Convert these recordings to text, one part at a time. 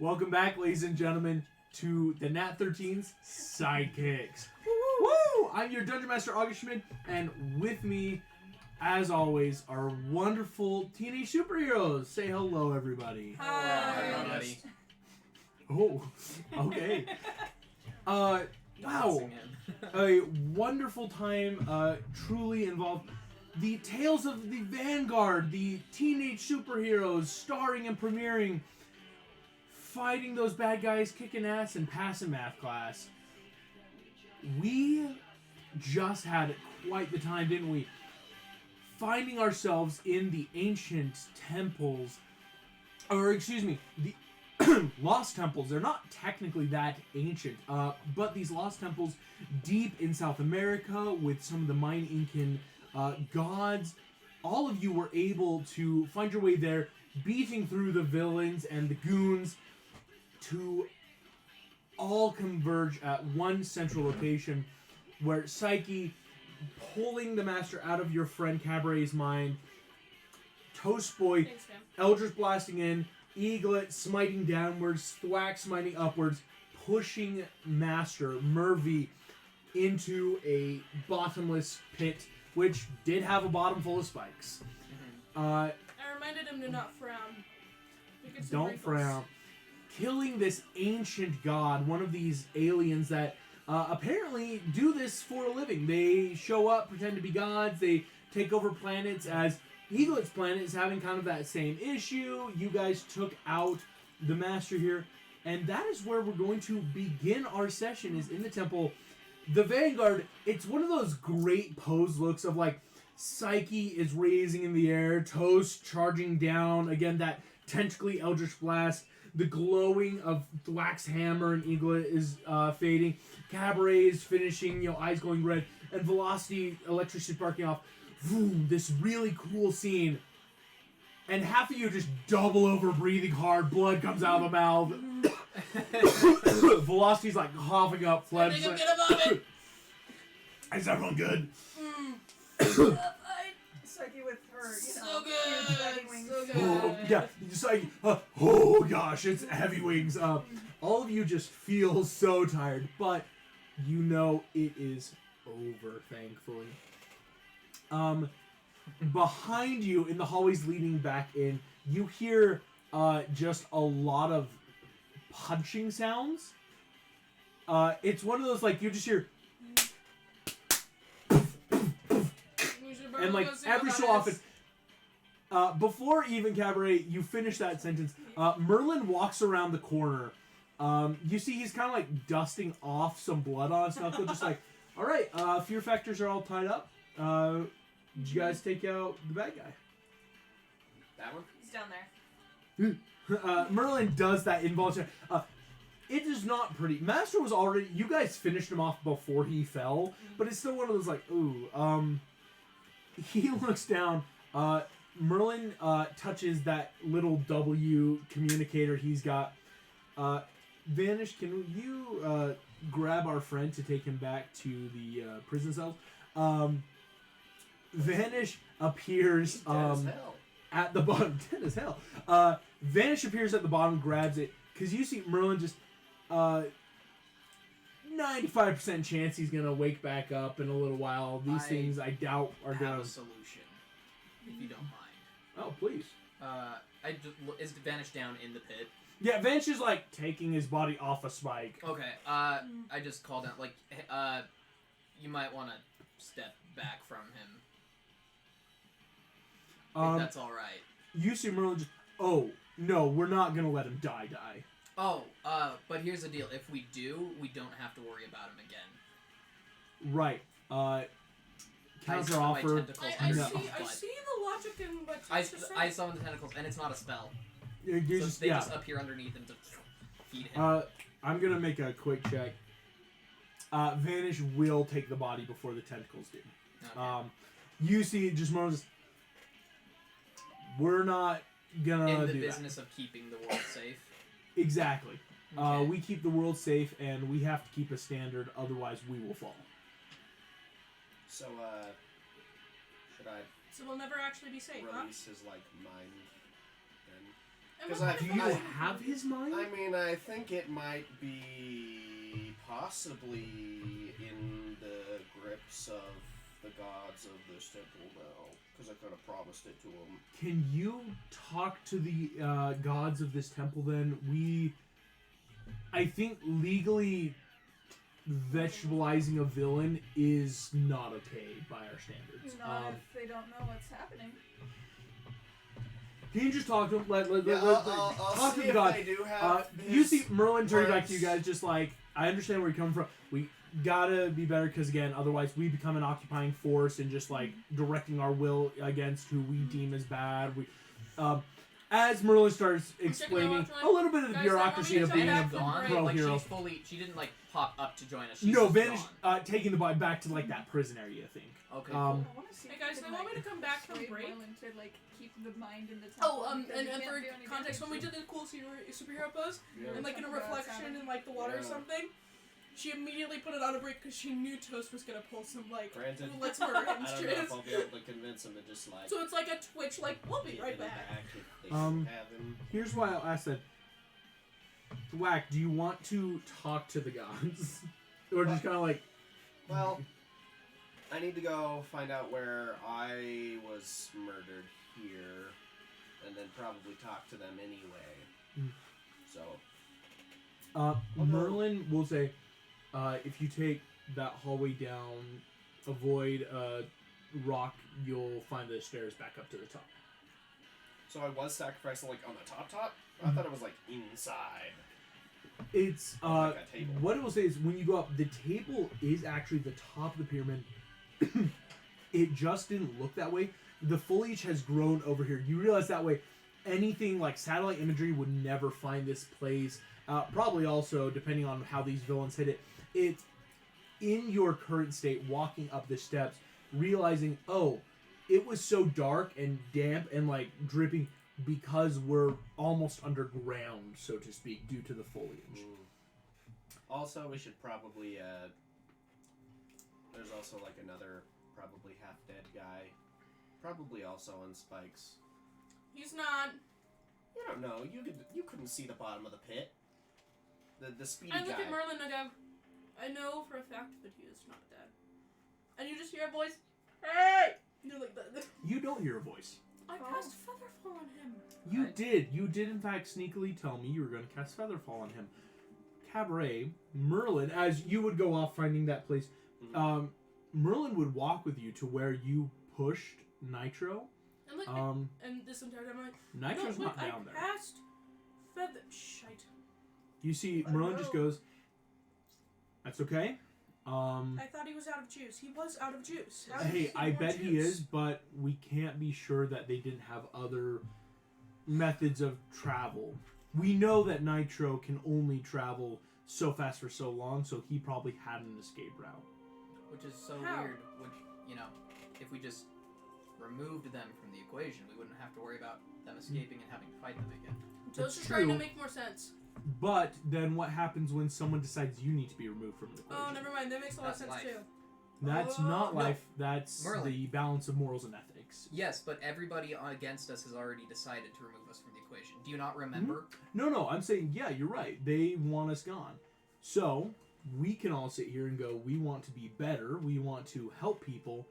Welcome back, ladies and gentlemen, to the Nat 13's Sidekicks. Woo! I'm your Dungeon Master, August Schmidt, and with me, as always, are wonderful teenage superheroes. Say hello, everybody. Hi, everybody. Oh, okay. Wow. A wonderful time, truly involved. The Tales of the Vanguard, the teenage superheroes starring and premiering, fighting those bad guys, kicking ass, and passing math class. We just had quite the time, didn't we? Finding ourselves in the ancient temples, or excuse me, the lost temples. They're not technically that ancient, but these lost temples deep in South America with some of the Mayan Incan gods. All of you were able to find your way there, beating through the villains and the goons to all converge at one central location where Psyche, pulling the master out of your friend Cabaret's mind, Toast Boy, Eldritch blasting in, Eaglet smiting downwards, Thwack smiting upwards, pushing Master Murphy into a bottomless pit, which did have a bottom full of spikes. I reminded him to not frown. Don't frown. Killing this ancient god, one of these aliens that apparently do this for a living. They show up, pretend to be gods, they take over planets, as Eaglet's planet is having kind of that same issue. You guys took out the master here, and that is where we're going to begin our session, is in the temple. The Vanguard, it's one of those great pose looks of like Psyche is raising in the air, Toast charging down, again that tentacly Eldritch Blast, the glowing of Thwack's hammer and Eaglet is fading, Cabaret is finishing, eyes going red, and Velocity, electricity sparking off. Vroom, this really cool scene, and half of you just double over breathing hard, blood comes out of the mouth. Velocity's like coughing up, Fleb's like, is everyone good? Psyche with her, So good. huge dragon wings. So good. Oh, yeah, just like, oh gosh, it's heavy wings. All of you just feel so tired, but you know it is over, thankfully. Behind you in the hallways leading back in, you hear just a lot of punching sounds. It's one of those, like, you just hear, and like every so often, before even Cabaret, you finish that sentence, Merlin walks around the corner. You see he's kind of like dusting off some blood on his knuckle, just like, all right, fear factors are all tied up. Did you guys take out the bad guy? That one? He's down there. Merlin does that involuntary. It is not pretty. Master was already. You guys finished him off before he fell, but it's still one of those like, ooh. He looks down. Merlin touches that little W communicator he's got. Vanish, can you grab our friend to take him back to the prison cells? Vanish appears at the bottom. Dead as hell. Vanish appears at the bottom, grabs it, because you see Merlin just 95% chance he's gonna wake back up in a little while. These things I doubt are gonna have a solution, if you don't mind. Oh, please. Is Vanish down in the pit? Yeah, Vanish is like taking his body off a spike. Okay. I just called out like, you might want to step back from him. If that's all right. You see Merlin just, oh, no, we're not going to let him die. Oh, but here's the deal. If we do, we don't have to worry about him again. Right. Counter offer. I see the logic in what I summon the tentacles, and it's not a spell. They just appear underneath him to feed him. I'm going to make a quick check. Vanish will take the body before the tentacles do. Okay. You see just Merlin just, we're not gonna do that. In the business of keeping the world safe. Exactly. Okay. We keep the world safe, and we have to keep a standard. Otherwise, we will fall. So, should I So we'll never actually be safe, release his, like, mind then? And 'Cause what I- kind Do of you fun- have his mind? I mean, I think it might be possibly in the grips of the gods of this temple now, because I kind of promised it to them. Can you talk to the gods of this temple then? I think legally vegetabilizing a villain is not okay by our standards. Not if they don't know what's happening. Can you just talk to him? Let I'll talk see to the if god. I do have You his see Merlin turning back to you words. guys just like, I understand where you're coming from. We gotta be better because, again, otherwise we become an occupying force and just like directing our will against who we deem as bad. As Merlin starts explaining a little bit of the Guys, bureaucracy I of want me being to a come back gone. from pro Like hero. she didn't like pop up to join us. She's No, just vanished, gone. taking the body back to like that prison area thing. Okay. Um, I want to see Hey if guys, we they can, want me to come back from persuade break. Merlin to like keep the mind in the Oh, temple. because and he can't for do any context, when we damage. did the cool superhero pose, Yeah. and like in a Something about reflection Saturn. in like the water or Yeah. something, she immediately put it on a break because she knew Toast was gonna pull some like, Granted, let's murder him I don't know if shit. I'll be able to convince him to just like So it's like a twitch, like we'll be get right in the back. if they Um, have him. Here's why I'll ask that. Thwack, do you want to talk to the gods? Or just kind of like... Well, I need to go find out where I was murdered here, and then probably talk to them anyway. Mm. So, Merlin will say, if you take that hallway down, avoid a rock, you'll find the stairs back up to the top. so I was sacrificing like on the top. I thought it was like inside. It's, Like a table. what it will say is when you go up, the table is actually the top of the pyramid. It just didn't look that way. The foliage has grown over here. You realize that way anything like satellite imagery would never find this place. Probably also, depending on how these villains hit it, it's in your current state, walking up the steps, realizing, oh, it was so dark and damp and like dripping because we're almost underground, so to speak, due to the foliage. Also, we should probably, there's also like another probably half-dead guy. Probably also on spikes. He's not. You don't know. You couldn't see the bottom of the pit. The speedy I look guy. at Merlin and I go, I know for a fact that he is not dead. And you just hear a voice, hey! You're like that. You don't hear a voice. I cast Featherfall on him. You Right. did. You did, in fact, sneakily tell me you were going to cast Featherfall on him. Cabaret, Merlin, as you would go off finding that place, Mhm. Merlin would walk with you to where you pushed Nitro. And like, Um, and this entire time I'm like, Nitro's no, not look, down I there. cast Feather. Shite. You see, I Merlin just know. goes, that's okay. I thought he was out of juice. He was out of juice. How did Hey, he I more bet he juice? is, but we can't be sure that they didn't have other methods of travel. We know that Nitro can only travel so fast for so long, so he probably had an escape route. Which is so How? weird. Which, you know, if we just removed them from the equation, we wouldn't have to worry about them escaping and having to fight them again. Joe's It's just trying to true. make more sense. But then what happens when someone decides you need to be removed from the equation? Oh, never mind. That makes a lot of That's sense life. too. That's Oh, not no. life. That's Merlin. the balance of morals and ethics. Yes, but everybody against us has already decided to remove us from the equation. Do you not remember? No, I'm saying, yeah, you're right. They want us gone. So, we can all sit here and go, we want to be better, we want to help people,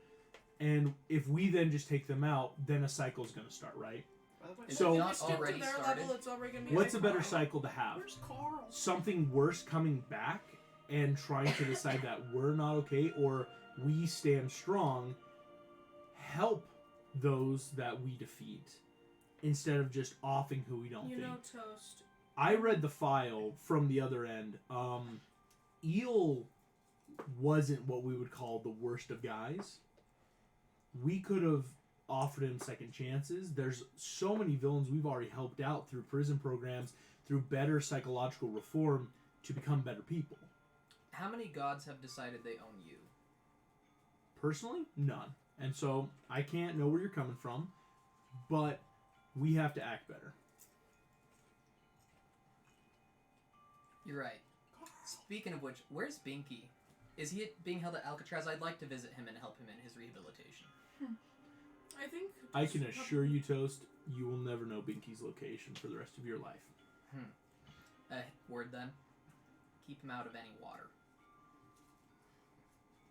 and if we then just take them out, then a cycle's going to start, right? By the way, Is So- it if not we stick already to their started? level, it's already gonna be What's a like, better Carl. cycle to have? Where's Carl? Something worse coming back and trying to decide that we're not okay, or we stand strong, help those that we defeat, instead of just offing who we don't You think. know, Toast. I read the file from the other end. Eel wasn't what we would call the worst of guys. We could have offered him second chances. There's so many villains we've already helped out through prison programs, through better psychological reform to become better people. How many gods have decided they own you? Personally, none. And so I can't know where you're coming from, but we have to act better. You're right. Speaking of which, where's Binky? Is he being held at Alcatraz? I'd like to visit him and help him in his rehabilitation. I think. I can assure you, Toast, you will never know Binky's location for the rest of your life. Word then. Keep him out of any water.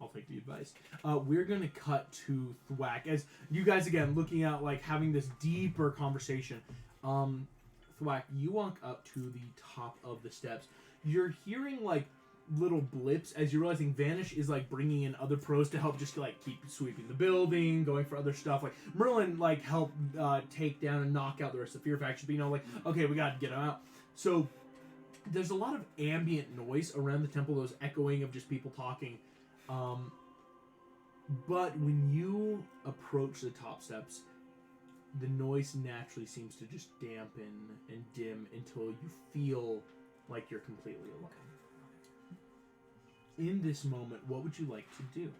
I'll take the advice. We're going to cut to Thwack. As you guys, again, looking out, like, having this deeper conversation. Thwack, you walk up to the top of the steps. You're hearing, like, little blips as you're realizing Vanish is, like, bringing in other pros to help just, like, keep sweeping the building, going for other stuff. Like, Merlin, like, helped take down and knock out the rest of the Fear Faction. But, you know, like, okay, we got to get them out. So, there's a lot of ambient noise around the temple, those echoing of just people talking. But when you approach the top steps, the noise naturally seems to just dampen and dim until you feel like you're completely alone. In this moment, what would you like to do?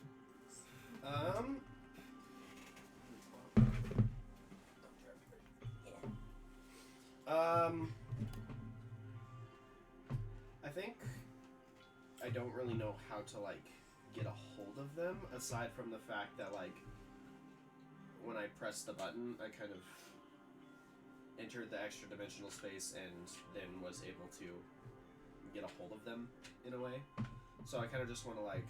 I think I don't really know how to, like, get a hold of them, aside from the fact that, like, when I pressed the button, I kind of entered the extra dimensional space and then was able to get a hold of them in a way. So I kind of just want to, like,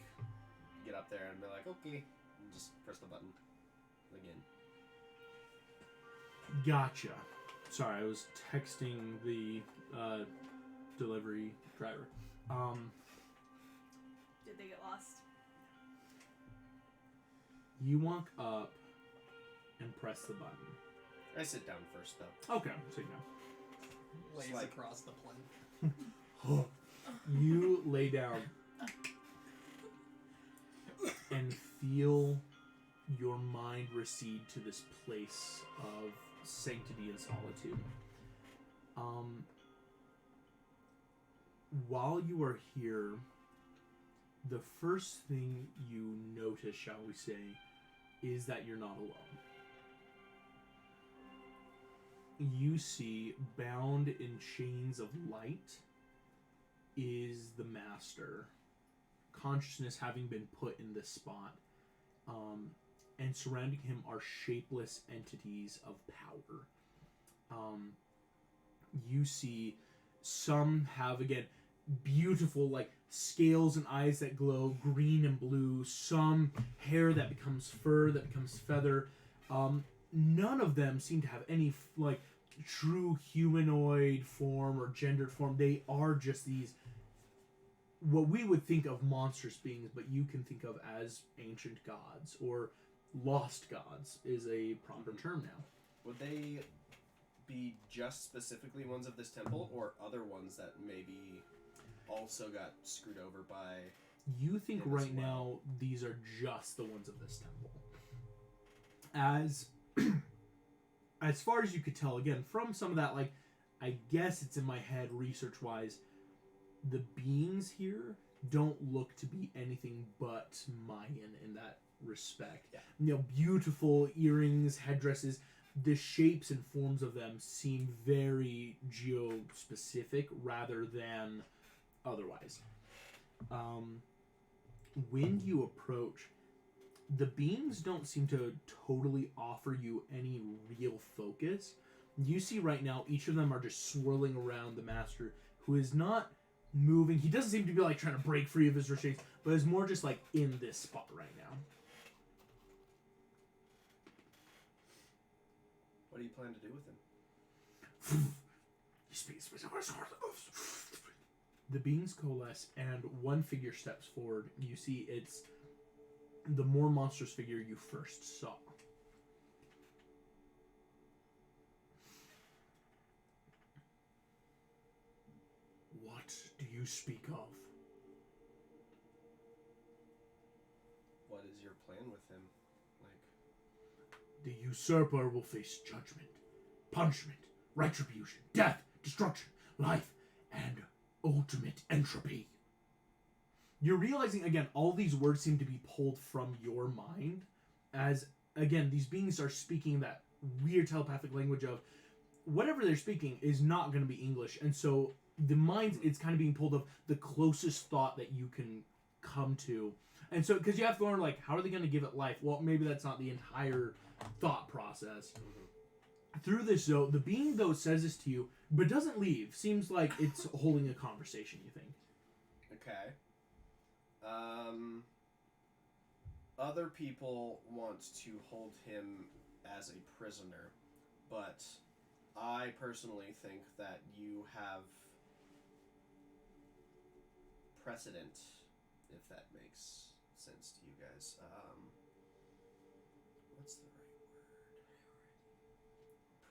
get up there and be like, okay, and just press the button again. Gotcha. Sorry, I was texting the delivery driver. Did they get lost? You walk up and press the button. I sit down first, though. Okay, so you know. Lays like- across the plane. You lay down and feel your mind recede to this place of sanctity and solitude. While you are here, the first thing you notice, shall we say, is that you're not alone. You see, bound in chains of light, is the Master. Consciousness having been put in this spot. And surrounding him are shapeless entities of power. You see, some have, again, beautiful, like, scales and eyes that glow green and blue. Some hair that becomes fur, that becomes feather. None of them seem to have any, like, true humanoid form or gendered form. They are just these, what we would think of monstrous beings, but you can think of as ancient gods, or lost gods is a proper term now. Would they be just specifically ones of this temple, or other ones that maybe also got screwed over by... You think as right well? now these are just the ones of this temple. As far as you could tell, again, from some of that, like, I guess it's in my head research-wise, the beings here don't look to be anything but Mayan in that respect. Yeah. You know, beautiful earrings, headdresses. The shapes and forms of them seem very geo-specific rather than otherwise. When you approach, the beings don't seem to totally offer you any real focus. You see right now, each of them are just swirling around the Master, who is not moving. He doesn't seem to be, like, trying to break free of his restraints, but is more just, like, in this spot right now. What do you plan to do with him? The beings coalesce, and one figure steps forward. You see, it's the more monstrous figure you first saw. What do you speak of? What is your plan with him? Like, The usurper will face judgment, punishment, retribution, death, destruction, life, and ultimate entropy. You're realizing, again, all these words seem to be pulled from your mind as, again, these beings are speaking that weird telepathic language of whatever they're speaking is not going to be English. And so the mind, it's kind of being pulled of the closest thought that you can come to. And so, because you have to learn, like, how are they going to give it life? Well, maybe that's not the entire thought process. through this, though, the being, though, says this to you, but doesn't leave. Seems like it's holding a conversation, you think. Okay. Other people want to hold him as a prisoner, but I personally think that you have precedent, if that makes sense to you guys. What's the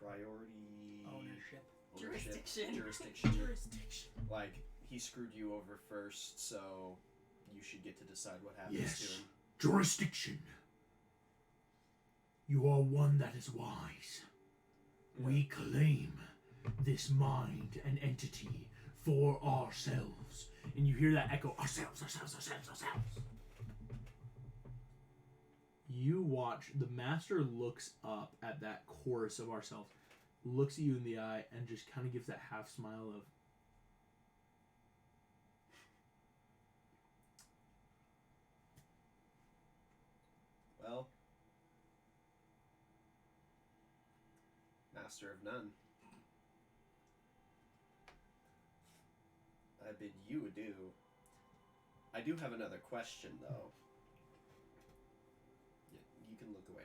right word? Priority. Ownership. Jurisdiction. Like, he screwed you over first, so you should get to decide what happens Yes. to him. Jurisdiction. You are one that is wise. We claim this mind and entity for ourselves. And you hear that echo, ourselves. You watch, the master looks up at that chorus of ourselves, looks at you in the eye, and just kind of gives that half smile of, Well, Master of None, I bid you adieu. I do have another question, though. You can look away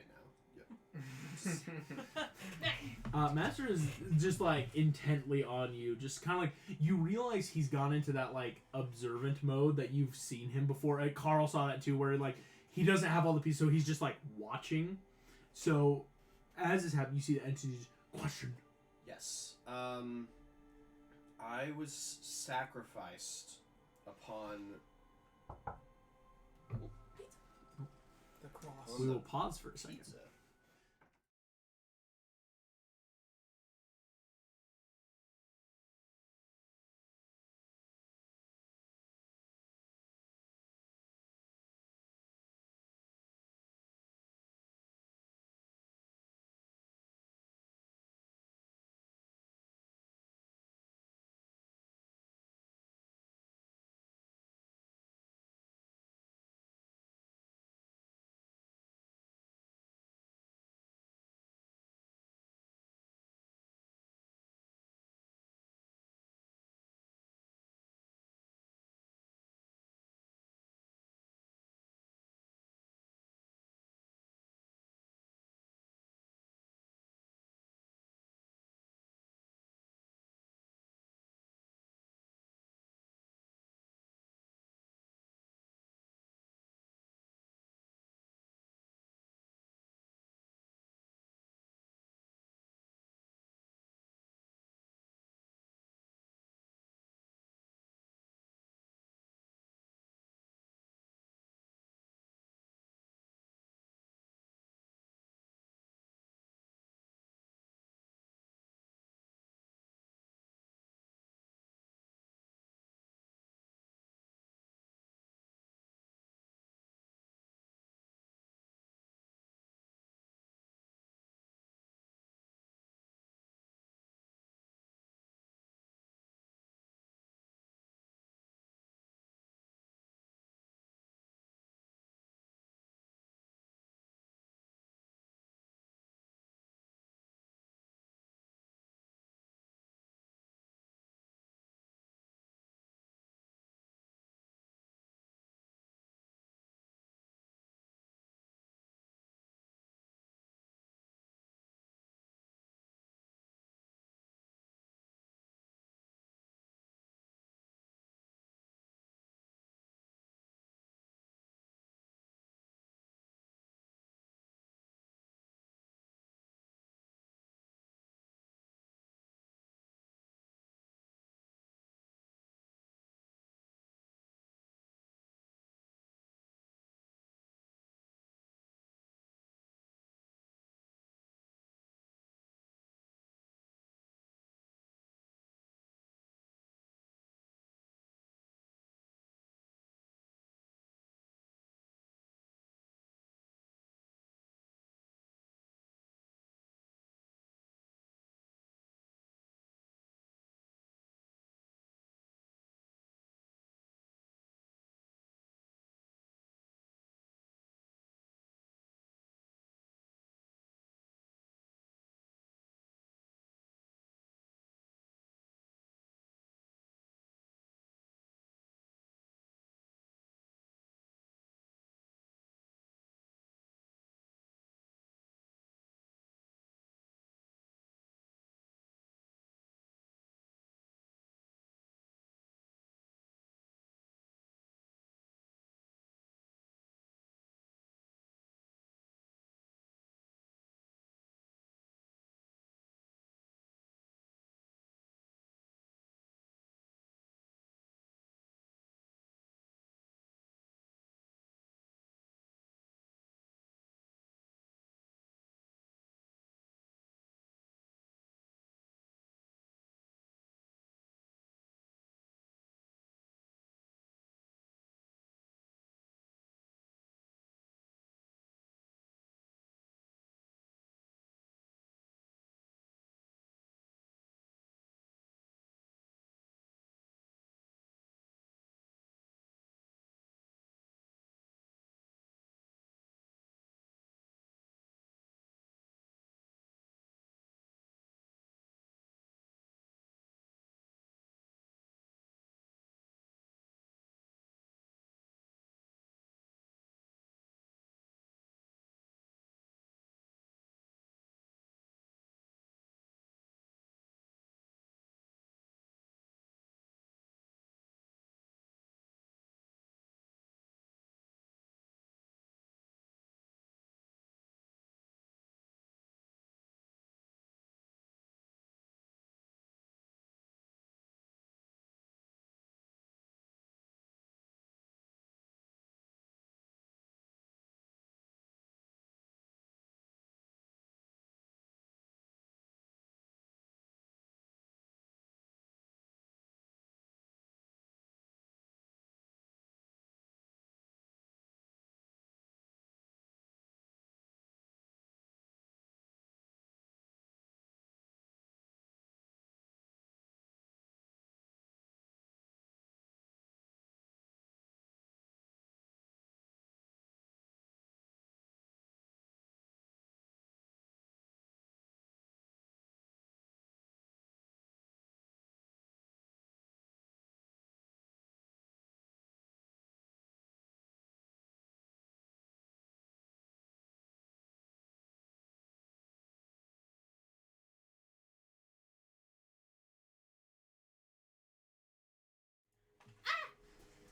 now. Master is just like intently on you, just kind of like you realize he's gone into that like observant mode that you've seen him before. Carl saw that too, where like he doesn't have all the pieces, so he's just like watching. So as this happens, you see the entities question. Yes. I was sacrificed upon The cross. We will pause for a second. pizza.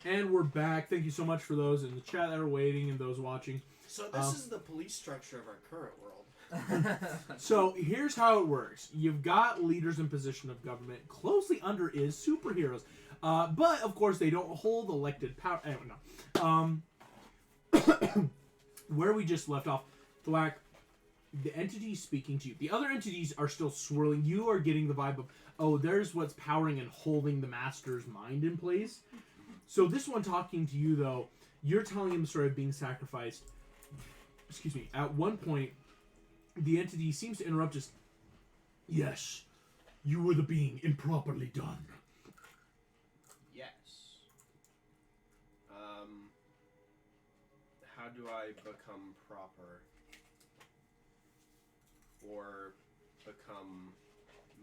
And we're back. Thank you so much for those in the chat that are waiting and those watching. So this is the police structure of our current world. So here's how it works. You've got leaders in position of government. Closely under is superheroes. But, of course, they don't hold elected power. Anyway, no. Where we just left off, Thwack, the entity speaking to you. The other entities are still swirling. You are getting the vibe of, oh, there's what's powering and holding the master's mind in place. So this one talking to you, though, you're telling him the story of being sacrificed. Excuse me. At one point, the entity seems to interrupt us. Yes, you were the being improperly done. Yes. How do I become proper? Or become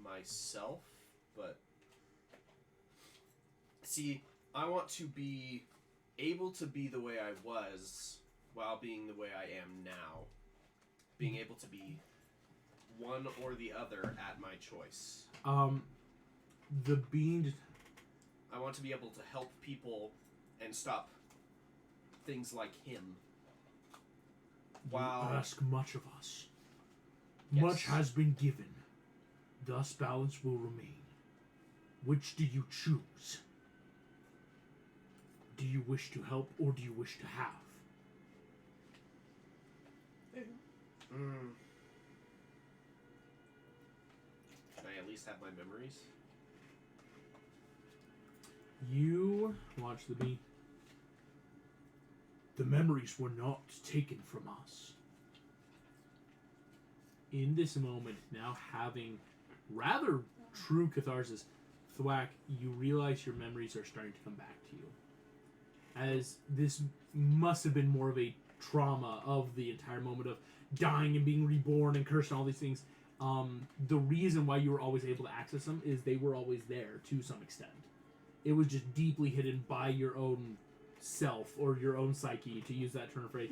myself? But see, I want to be able to be the way I was while being the way I am now. Being able to be one or the other at my choice. The being... I want to be able to help people and stop things like him. Wow. You ask much of us. Yes. Much has been given. Thus balance will remain. Which do you choose? Do you wish to help or do you wish to have? Should I at least have my memories? You watch the bee. The memories were not taken from us. In this moment, now having rather true catharsis, Thwack, you realize your memories are starting to come back to you. As this must have been more of a trauma of the entire moment of dying and being reborn and cursed and all these things. The reason why you were always able to access them is they were always there to some extent. It was just deeply hidden by your own self or your own psyche, to use that term of phrase,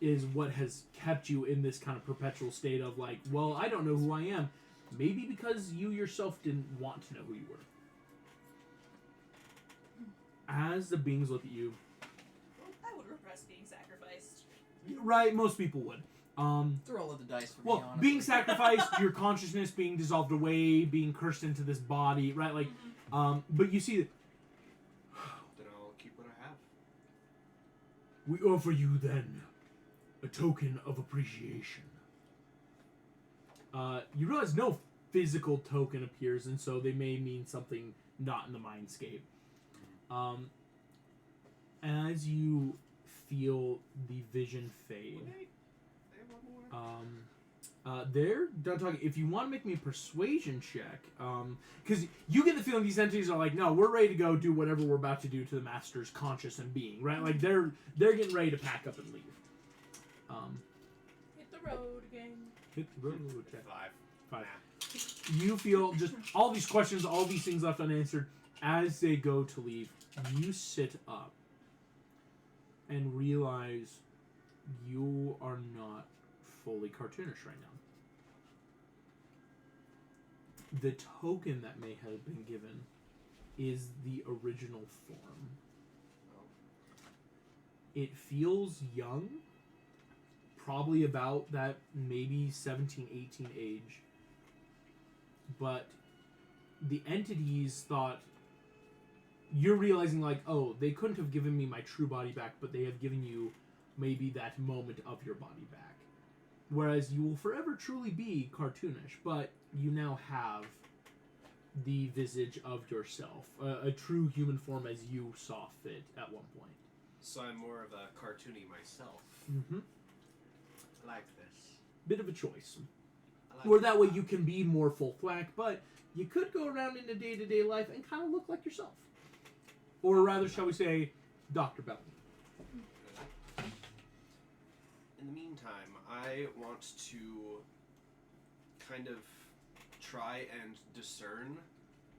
is what has kept you in this kind of perpetual state of like, well, I don't know who I am. Maybe because you yourself didn't want to know who you were. As the beings look at you... I would repress being sacrificed. Right, most people would. It's a roll of the dice for me, Well, honestly. being sacrificed, your consciousness being dissolved away, being cursed into this body, right? Like, but you see that Then I'll keep what I have. we offer you then a token of appreciation. You realize no physical token appears, and so they may mean something not in the mindscape. As you feel the vision fade, they're done talking. If you want to make me a persuasion check, because you get the feeling these entities are like, no, we're ready to go do whatever we're about to do to the master's conscious and being, right? Like they're getting ready to pack up and leave. Hit the road again. Hit the road. Check. 5. You feel just all these questions, all these things left unanswered. As they go to leave, you sit up and realize you are not fully cartoonish right now. The token that may have been given is the original form. It feels young, probably about that maybe 17, 18 age. But the entities thought, you're realizing like, oh, they couldn't have given me my true body back, but they have given you maybe that moment of your body back. Whereas you will forever truly be cartoonish, but you now have the visage of yourself, a true human form as you saw fit at one point. So I'm more of a cartoony myself. Mm-hmm. I like this. Bit of a choice. I like Or that way you can be more full thwack, but you could go around into day-to-day life and kind of look like yourself. Or rather, shall we say, Dr. Bellamy. In the meantime, I want to kind of try and discern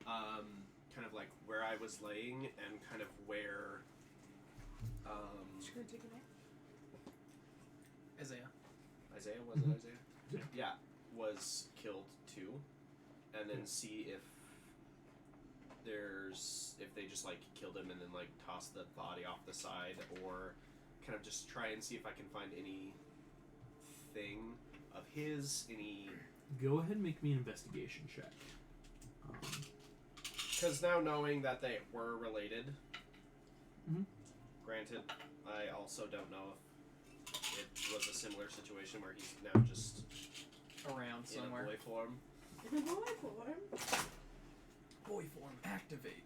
kind of like where I was laying and kind of where Just gonna take a nap. Isaiah. Isaiah, was Mhm. it Isaiah? Yeah, was killed too. And then see if they just like killed him and then like tossed the body off the side, or kind of just try and see if I can find anything of his, any. Go ahead and make me an investigation check. Because now knowing that they were related, Mhm. granted, I also don't know if it was a similar situation where he's now just Around in somewhere. a boy form. In a boy form. Boy form, activate.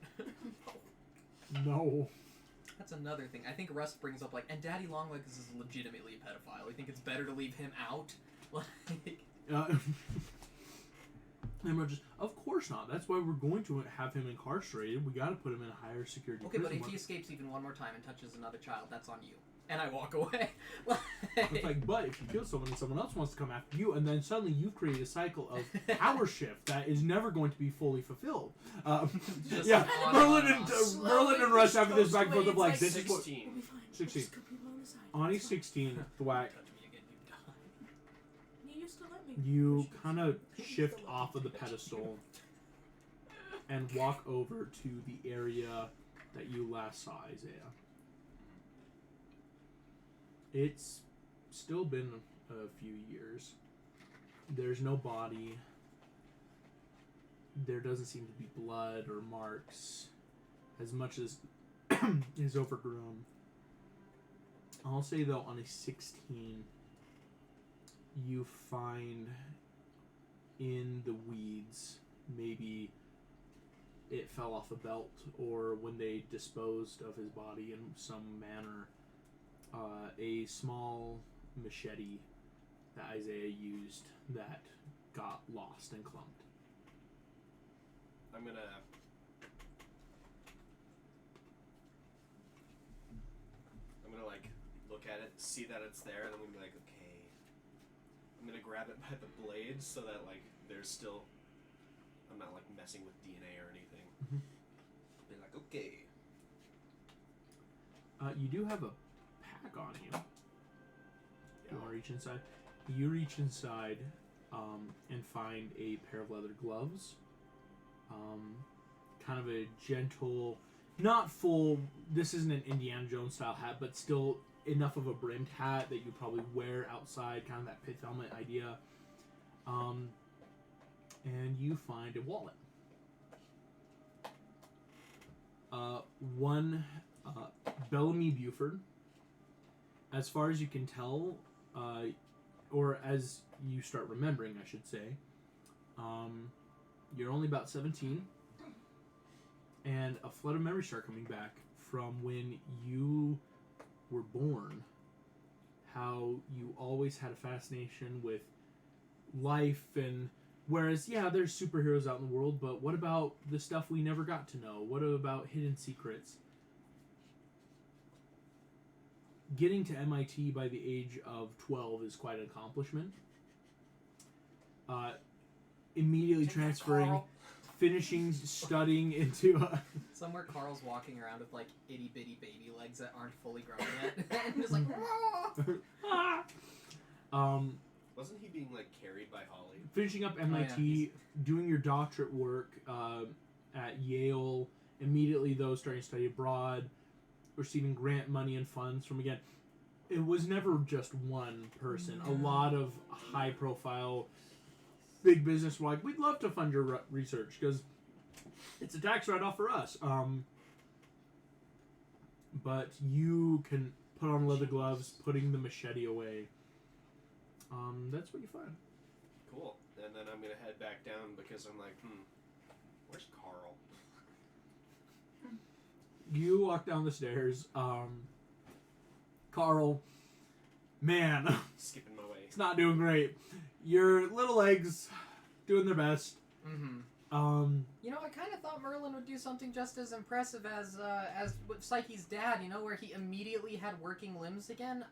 No. That's another thing. I think Russ brings up, like, and Daddy Longlegs is legitimately a pedophile. I think it's better to leave him out. Like, Emerald just, of course not. That's why we're going to have him incarcerated. We got to put him in a higher security okay, but prison. if he escapes even one more time and touches another child, that's on you. And I walk away. It's like, but if you kill someone and someone else wants to come after you, and then suddenly you've created a cycle of power shift that is never going to be fully fulfilled. Just Yeah, on Merlin and and on. Merlin and Rush after this back and forth of like, It's this is what. 16. We'll be fine. 16. Just kill people on the side. Ani It's fine. 16, Thwack, Touch me again, you die. You used to let me. you kind of shift off of the pedestal and walk over to the area that you last saw Isaiah. It's still been a few years. There's no body. There doesn't seem to be blood or marks as much as is overgrown. I'll say though, on a 16, you find in the weeds, maybe it fell off a belt, or when they disposed of his body in some manner, a small machete that Isaiah used that got lost and clumped. I'm gonna like look at it, see that it's there, and I'm gonna be like, okay. I'm gonna grab it by the blade so that like there's still, I'm not like messing with DNA or anything. Mhm. Be like, okay. You do have a pack on you. Yeah. You want to reach inside? You reach inside and find a pair of leather gloves. Kind of a gentle, not full, this isn't an Indiana Jones style hat, but still enough of a brimmed hat that you probably wear outside, kind of that pith helmet idea. And you find a wallet. One Bellamy Buford. As far as you can tell, or as you start remembering, I should say, you're only about 17, and a flood of memories start coming back from when you were born. How you always had a fascination with life, and whereas, yeah, there's superheroes out in the world, but what about the stuff we never got to know? What about hidden secrets? Getting to MIT by the age of 12 is quite an accomplishment. Immediately transferring, Carl. finishing studying into Somewhere Carl's walking around with like itty bitty baby legs that aren't fully grown yet. And just like, Wasn't he being like carried by Holly? finishing up MIT, doing your doctorate work at Yale, immediately though starting to study abroad, receiving grant money and funds from, again, it was never just one person. A lot of high profile big business were like, we'd love to fund your research because it's a tax write-off for us. But you can put on leather gloves, putting the machete away. That's what you find. Cool. And then I'm gonna head back down because I'm like, where's Carl? You walk down the stairs. Carl, man, Skipping my way. it's not doing great. Your little legs doing their best. mm-hmm. You know, I kind of thought Merlin would do something just as impressive as with Psyche's dad. You know, where he immediately had working limbs again.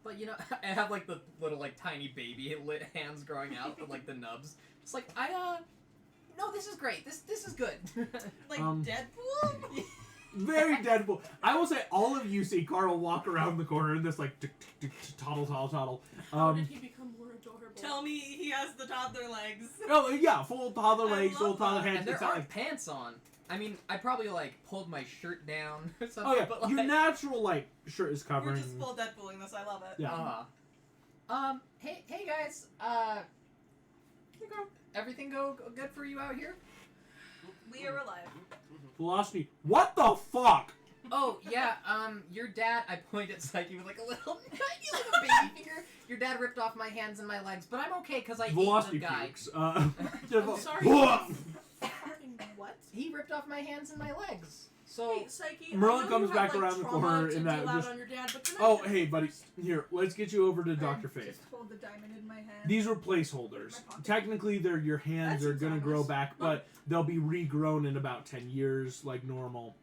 But you know, I have like the little like tiny baby hands growing out with like the nubs. It's like no, this is great. This is good. Like Deadpool? Very Deadpool. I will say, all of you see Carl walk around the corner in this like toddle. How did he become more adorable? Tell me he has the toddler legs. Oh yeah, full toddler legs, I full love toddler that. hands. And there It's not aren't like, pants on. I mean, I probably like pulled my shirt down or something. Oh yeah, but, like, your natural like shirt is We're covering. just full Deadpooling this. I love it. Yeah. Hey guys. Everything go good for you out here? We are alive. Velocity. What the fuck? Oh yeah. Your dad. I point at Psyche with like a little tiny little baby finger. Your dad ripped off my hands and my legs, but I'm okay because I Velocity ate the guy. pukes. I'm sorry. What? He ripped off my hands and my legs. So Wait, Psyche, Merlin I know comes you back have, around the trauma corner to in that deal out just- on your dad, but can I Oh, finish hey, it buddy. first? Here, let's get you over to Dr. I Faith. Just hold the diamond in my hand. These were placeholders. My pocket. Technically, your hands That are seems gonna grow harmless. back, but they'll be regrown in about 10 years, like normal.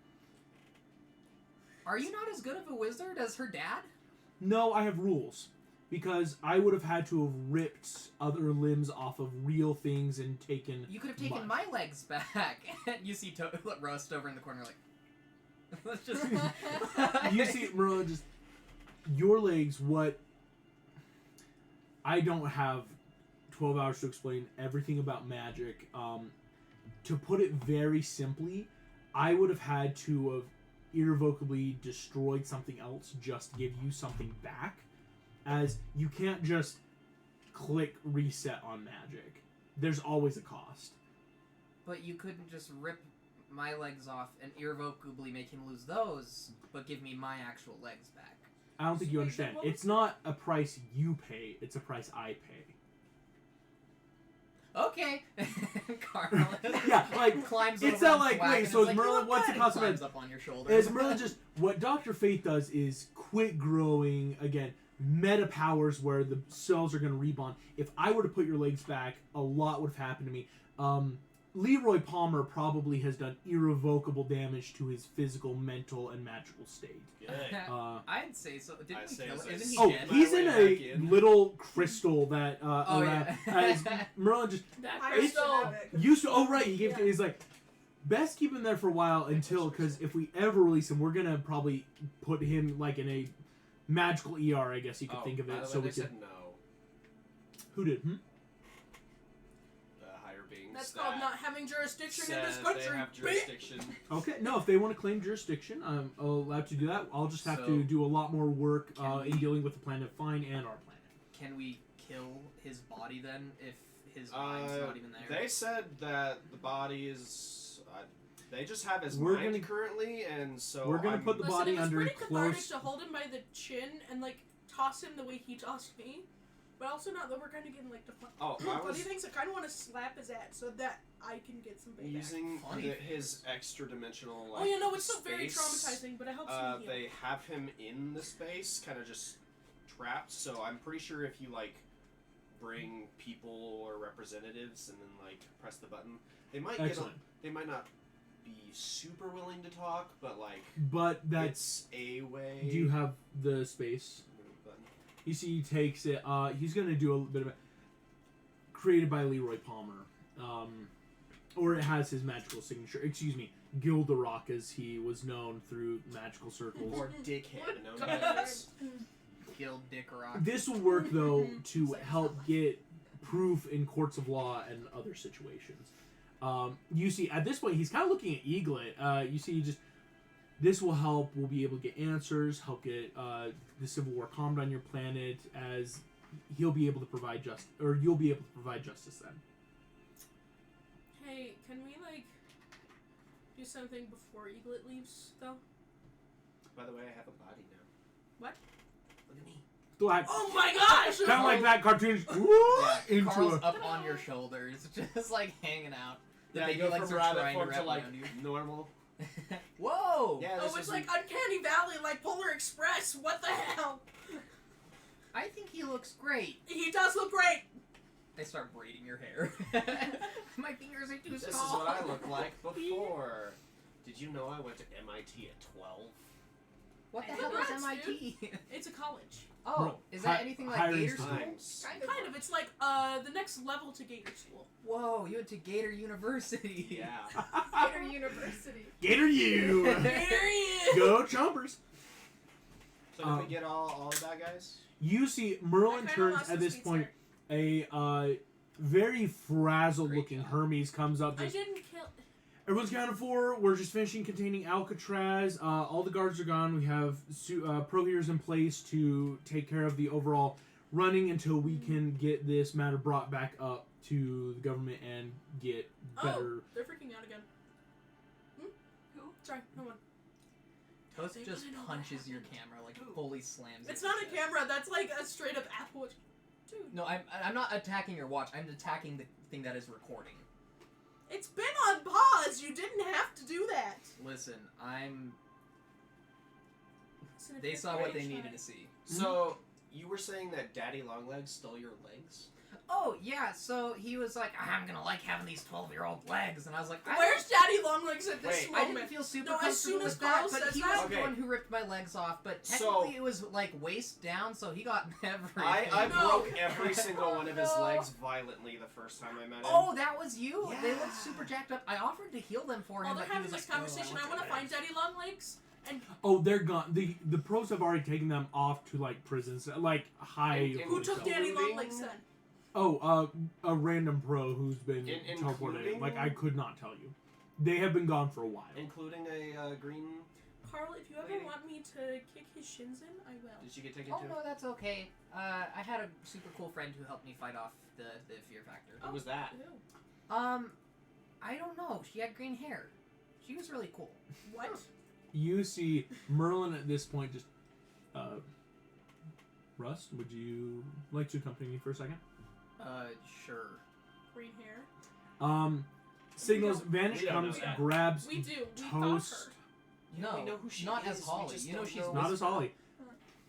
are you not as good of a wizard as her dad? No, I have rules. Because I would have had to have ripped other limbs off of real things and taken... You could have taken my legs back. You see Rust over in the corner like... Let's just... You see, Merlin, just... Your legs, what... I don't have 12 hours to explain everything about magic. To put it very simply, I would have had to have irrevocably destroyed something else just to give you something back. As you can't just click reset on magic. There's always a cost. But you couldn't just rip my legs off and irrevocably make him lose those, but give me my actual legs back. I don't think you understand. It's not a price you pay, it's a price I pay. Okay. Carl Yeah, like, climbs it's over not on like, Thwack wait, and so is is like, Merlin, "You look what's good," the cost of climbs it? up on your shoulder. Is Merlin just... What Dr. Fate does is quit growing, again, meta powers where the cells are going to rebond. If I were to put your legs back, a lot would have happened to me. Leroy Palmer probably has done irrevocable damage to his physical, mental, and magical state. Good. I'd say so. Didn't I'd we say kill as him? I Isn't he Oh, dead? he's My in way a back in. little crystal that Oh, around, yeah. as Merlin just That I first used to doll. have it. used to. Oh right, he gave it to. Yeah. He's like, best keep him there for a while until, because if we ever release him, we're gonna probably put him like in a magical ER, I guess you could think of by it. the So way, we they could. said no. Who did? The higher beings. That's that called not having jurisdiction in this said country. They have jurisdiction. Okay, no, if they want to claim jurisdiction, I'm allowed to do that. I'll just have So, to do a lot more work can we- in dealing with the planet Fine and our planet. Can we kill his body then if his mind's not even there? They said that the body is. They just have his We're mind gonna- currently, and so we're gonna I'm- put the Listen, body it was under pretty cathartic close. to hold him by the chin and like toss him the way he tossed me, but also not that we're kind of getting like Oh, I was funny things. I kind of want to slap his ass so that I can get some payback. using Funny his extra dimensional. Like, Oh yeah, no, it's still very space. traumatizing, but it helps me heal. They have him in the space, kind of just trapped. So I'm pretty sure if you like bring people or representatives and then like press the button, they might Excellent. they might not be super willing to talk, but like But that's. a way. Do you have the space? Button. You see, he takes it. He's gonna do a bit of it. Created by Leroy Palmer, or it has his magical signature. Excuse me, Gilderock, as he was known through magical circles. Or dickhead, no God. names. Kill Dick Rock. This will work though to help get proof in courts of law and other situations. You see, at this point, he's kind of looking at Eaglet. You see, just this will help. We'll be able to get answers, help get the Civil War calmed on your planet, as he'll be able to provide justice, or you'll be able to provide justice then. Hey, can we like do something before Eaglet leaves though? By the way, I have a body now. What? Look at me. Like, Oh my gosh! kind of like that cartoon. Yeah, into Carl's a, up on your shoulders, just like hanging out. The Yeah, baby you go legs from are rabbit trying to form wrap to like around you. normal. Whoa! Yeah, Oh, this it's is like Uncanny Valley, like Polar Express. What the hell? I think he looks great. He does look great. I start braiding your hair. My fingers are too This is small. what I looked like before. Did you know I went to MIT at 12? What the Hey, hell is congrats, MIT? It's a college. Oh, is that anything like higher Gator institute. School? Times. Kind of. It's like the next level to Gator School. Whoa, you went to Gator University. Yeah. Gator University. Gator you. There he is. Go Chompers. So did we get all the bad guys? You see, I Merlin kinda turns lost at the this speed point. start. A very frazzled Great looking job. Hermes comes up I just didn't kill. Everyone's accounted for. We're just finishing containing Alcatraz. All the guards are gone. We have pro heroes in place to take care of the overall running until we can get this matter brought back up to the government and get better. Oh, they're freaking out again. Who? Sorry, no one. Toast just punches your camera, like fully slams it. It's not a camera. That's like a straight up Apple Watch. Dude. No, I'm not attacking your watch. I'm attacking the thing that is recording. It's been on pause. You didn't have to do that. Listen, I'm. Listen, if They you're saw what they great, needed try. to see. So, you were saying that Daddy Longlegs stole your legs? Oh yeah, so he was like, I'm gonna like having these 12-year-old legs, and I was like, Where's Daddy Longlegs at this Wait. I moment? didn't feel super No, as comfortable soon as with that, Carl but says he that- was the Okay. one who ripped my legs off. But So- technically, it was like waist down, so he got everything. I No. broke every single one of his No. legs violently the first time I met him. Oh, that was you. They Yeah. looked super jacked up. I offered to heal them for While him, they're but he having was this like, conversation, "Oh, I want to find Daddy Longlegs. And Oh, they're gone. The pros have already taken them off to like prisons, like high. And who took hotels. Daddy Including- Longlegs then? Oh, a random pro who's been teleported. Including- Like I could not tell you. They have been gone for a while. Including a green... Carl, if you ever Lady. want me to kick his shins in, I will. Did she get taken Oh too? no, that's okay. I had a super cool friend who helped me fight off the fear factor. Who was that? Ew. I don't know. She had green hair. She was really cool. What? You see Merlin at this point just. Rust, would you like to accompany me for a second? Sure. Green hair? Signals. don't- Vanish we don't comes, know that. grabs We do. We Toast. thought her. No, we know who she not is, as we Holly. just You know don't she's know- not as Holly.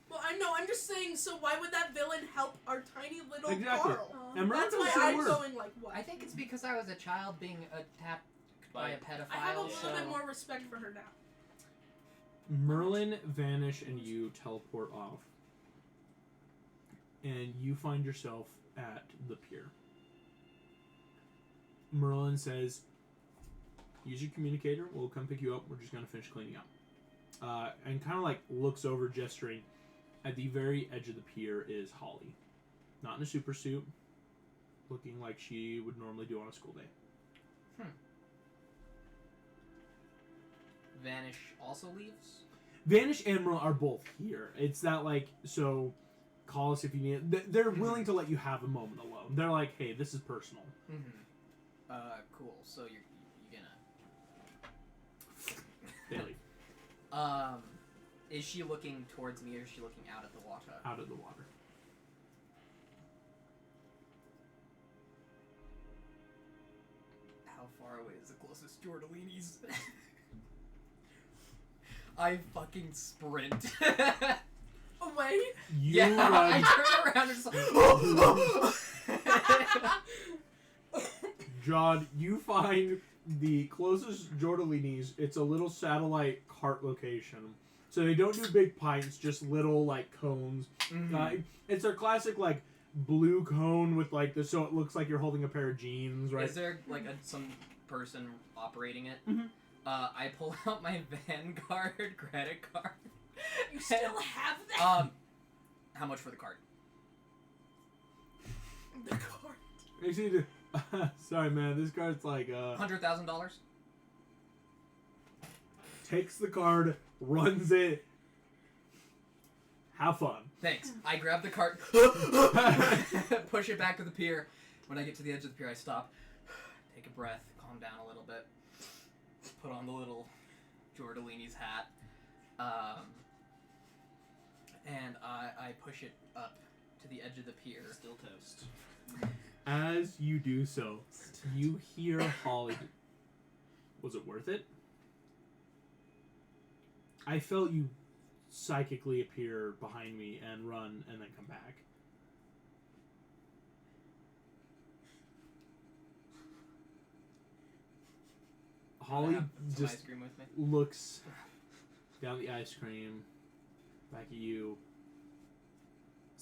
Well, I know. I'm just saying. So why would that villain help our tiny little Exactly. Carl? And Merlin That's why doesn't say a I'm word. going like what? I think it's because I was a child being attacked by a pedophile. I have a little so bit more respect for her now. Merlin, Vanish, and you teleport off. And you find yourself at the pier. Merlin says, use your communicator, we'll come pick you up, we're just going to finish cleaning up. And kind of like looks over, gesturing. At the very edge of the pier is Holly. Not in a super suit, looking like she would normally do on a school day. Vanish also leaves. Vanish and Merlin are both here. It's that like, so call us if you need it. They're willing to let you have a moment alone. They're like, hey, this is personal. Cool. So you're They leave gonna. Is she looking towards me or is she looking out at the water? out of the water. How far away is the closest Jordalini's? I fucking sprint. Away? You yeah, I run. turn around and just like. John, you find the closest Jordalini's. It's a little satellite cart location. So they don't do big pints, just little like cones. It's their classic like blue cone with like this, so it looks like you're holding a pair of jeans, right? Is there like some person operating it? Mhm. I pull out my Vanguard credit card. You still have that? How much for the card? The card. You see the- sorry, man. This card's like $100,000. takes the card, runs it. Have fun. Thanks. I grab the cart, push it back to the pier. When I get to the edge of the pier, I stop, take a breath, calm down a little bit, put on the little Jordalini's hat, and I push it up to the edge of the pier. Still toast. As you do so, you hear Holly. Was it worth it? I felt you psychically appear behind me and run and then come back. Holly Have some just ice cream with me. looks down the ice cream, back at you,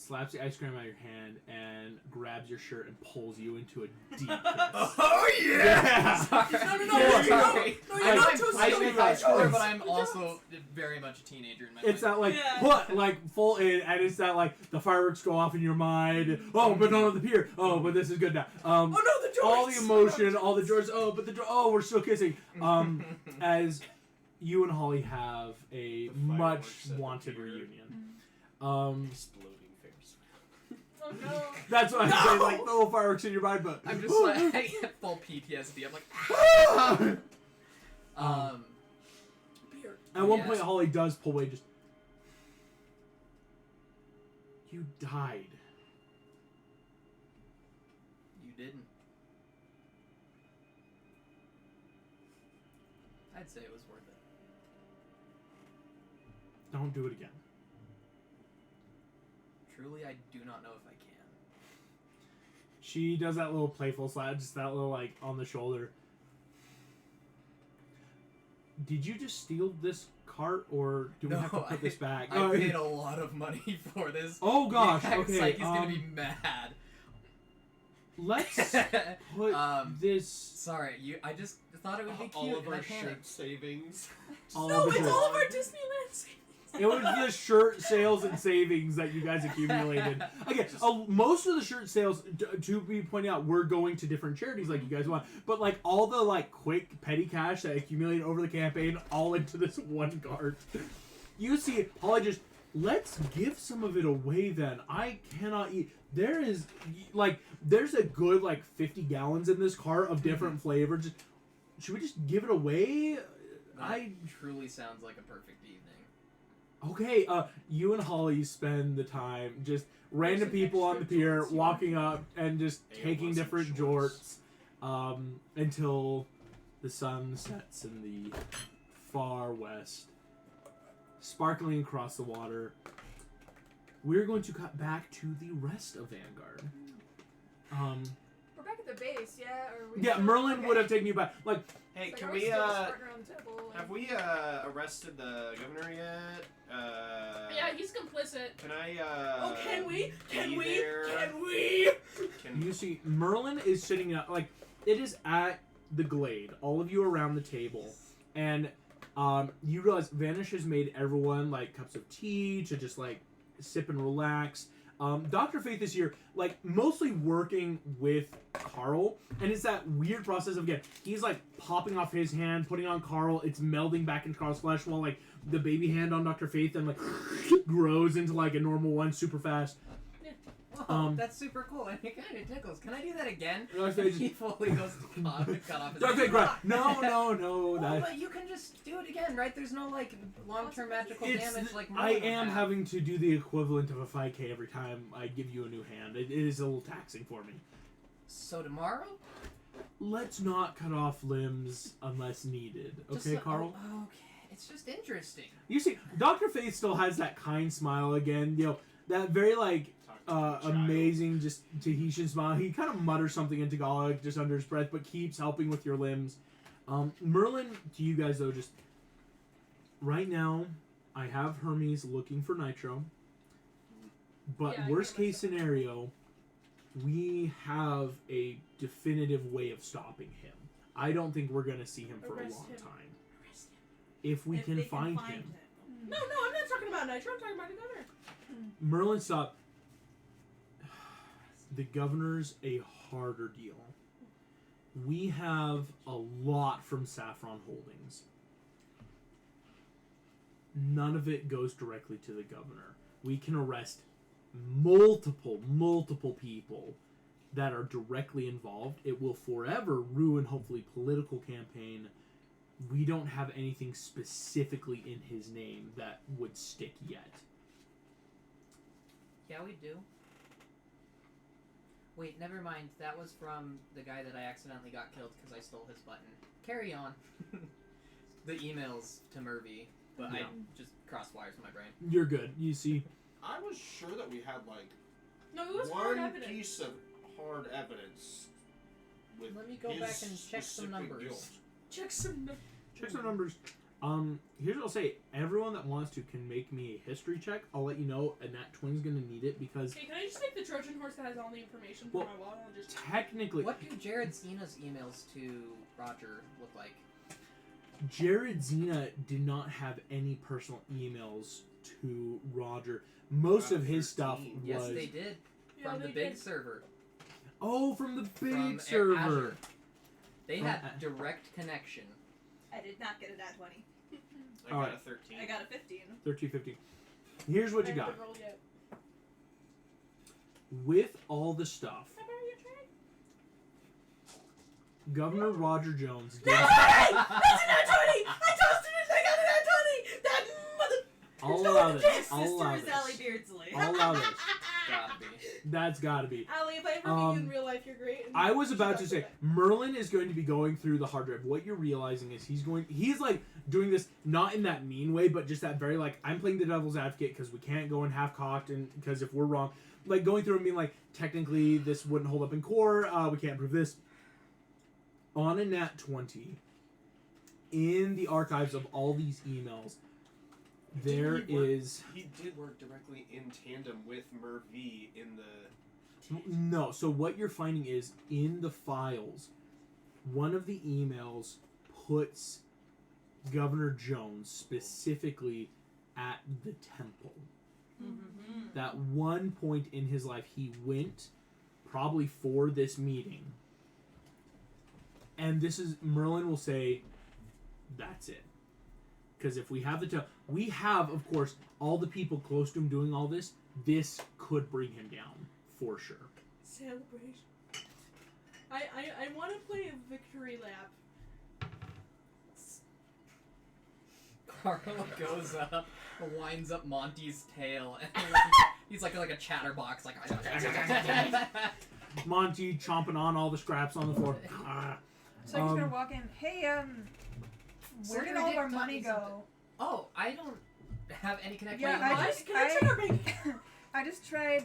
slaps the ice cream out of your hand and grabs your shirt and pulls you into a deep kiss. Oh Yeah! Sorry. No, Sorry. you're not too I'm silly. a high schooler, but I'm also very much a teenager in my It's mind. that like Yeah. what like full in, and it's that like the fireworks go off in your mind. Oh, but not on the pier. Oh, but this is good now. Oh no, the joys. All the emotion, all the joys. Oh, but we're still kissing. As you and Holly have a The much fireworks at the wanted pier. reunion. Exploding Ferris wheel. Oh no. That's what I'm No! saying. Like no fireworks in your mind, but I'm just like, I get full PTSD. I'm like, Beer. At one Yes. point, Holly does pull away. Just you died. you didn't. I'd say it was worth it. Don't do it again. Truly, I do not know if I can. She does that little playful slap, just that little like on the shoulder. Did you just steal this cart, or do we have to put this back? I paid a lot of money for this. Oh gosh, Yeah, okay. Psyche's gonna be mad. Let's put this. Sorry, I just thought it would be cute. All of and I our panicked. shirt savings. All No, of the it's shirts. all of our Disneyland savings. It was the shirt sales and savings that you guys accumulated. Again, most of the shirt sales, to be pointed out, were going to different charities like you guys want. But like all the like quick petty cash that accumulated over the campaign, all into this one cart. You see, Holly just, let's give some of it away then. I cannot eat. There is, like, there's a good like 50 gallons in this cart of different flavors. Should we just give it away? That truly sounds like a perfect evening. Okay, you and Holly spend the time just random There's an people on the extra pier jorts you walking want. up and just Hey, taking want some different jorts? jorts until the sun sets in the far west, sparkling across the water. We're going to cut back to the rest of Vanguard. We're back at the base, yeah? Or we Yeah, still- Merlin okay. would have taken you back. Like, Hey, It's can like, are we still just sitting around the table, like- have we arrested the governor yet? Yeah, he's complicit. Can I Oh, can we? Can be we? there? Can we? Can you see, Merlin is sitting up, like, it is at the glade, all of you around the table, and you realize Vanish has made everyone, like, cups of tea to just, like, sip and relax. Dr. Faith is here, like, mostly working with Carl, and it's that weird process of, again, he's, like, popping off his hand, putting on Carl, it's melding back into Carl's flesh, while, like, the baby hand on Dr. Faith then, like, grows into, like, a normal one super fast. Whoa, that's super cool, and it kind of tickles. Can I do that again? Dr. And Faith he fully goes to cut off his Dr. Faith, hand. right. No, Oh, that... but you can just do it again, right? There's no, like, long-term magical It's damage like I Merlin would am have. having to do the equivalent of a 5K every time I give you a new hand. It is a little taxing for me. So tomorrow? Let's not cut off limbs unless needed. Just Okay, Carl? Okay, it's just interesting. You see, Dr. Faith still has that kind smile again. You know, that very, like, talk to the child? amazing, just Tahitian smile. He kind of mutters something in Tagalog just under his breath, but keeps helping with your limbs. Merlin, to you guys, though, just... Right now, I have Hermes looking for Nitro. But Yeah, I worst hear case scenario, we have a definitive way of stopping him. I don't think we're going to see him for a Arrest long him. time. If we can they find him. No, I'm not talking about Nitro. I'm talking about the governor. Merlin, stop. The governor's a harder deal. We have a lot from Saffron Holdings. None of it goes directly to the governor. We can arrest multiple people that are directly involved. It will forever ruin, hopefully, political campaign. We don't have anything specifically in his name that would stick yet. Yeah, we do. Wait, never mind. That was from the guy that I accidentally got killed because I stole his button. Carry on. The emails to Murphy, but I Yeah. just crossed wires in my brain. You're good. You see, I was sure that we had like No, it was hard one evidence. piece of hard evidence. With Let me go his back and check some specific numbers. guilt. Check some. check some numbers. Here's what I'll say. Everyone that wants to can make me a history check. I'll let you know, and that twin's gonna need it because Hey, can I just take the Trojan horse that has all the information for Well, my wallet and just... technically, What do Jared Zena's emails to Roger look like? Jared Zena did not have any personal emails to Roger. Most of his stuff 13. was... Yes, they did. Yeah, From they the big did. server. Oh, from the big From server. Azure. They From had A- direct connection. I did not get a nat 20. I got Alright. a 13. I got a 15. 1350. Here's what you I got. haven't rolled yet. With all the stuff, Can I borrow your tray? Governor Roger Jones did... Nat 20! That's a nat 20! I toasted it! I got a nat 20! That mother... I'll no allow one this. did. I'll allow Sister is Allie this. Beardsley. I'll allow this. Gotta be. That's gotta be. Allie, if I ever meet you in real life, you're great. and I was you about should to go say, for Merlin is going to be going through the hard drive. What you're realizing is he's like doing this not in that mean way, but just that very like, I'm playing the devil's advocate because we can't go in half-cocked and because if we're wrong, like going through and being like, technically this wouldn't hold up in core, we can't prove this. On a nat 20, in the archives of all these emails, there Didn't he work- is... He did work directly in tandem with Merv in the... No, so what you're finding is in the files, one of the emails puts Governor Jones specifically at the temple. Mm-hmm. That one point in his life he went probably for this meeting. And this is, Merlin will say, that's it. Because if we have we have, of course, all the people close to him doing all this, this could bring him down, for sure. celebration. I want to play a victory lap. Carl goes up, winds up Monty's tail, and he's like a chatterbox, like. Monty chomping on all the scraps on the floor. So I'm just gonna walk in. Hey, where did all of our Dick taught money me go? something. Oh, I don't have any connection. Yeah, to I money. just- Can I check our bank? I just tried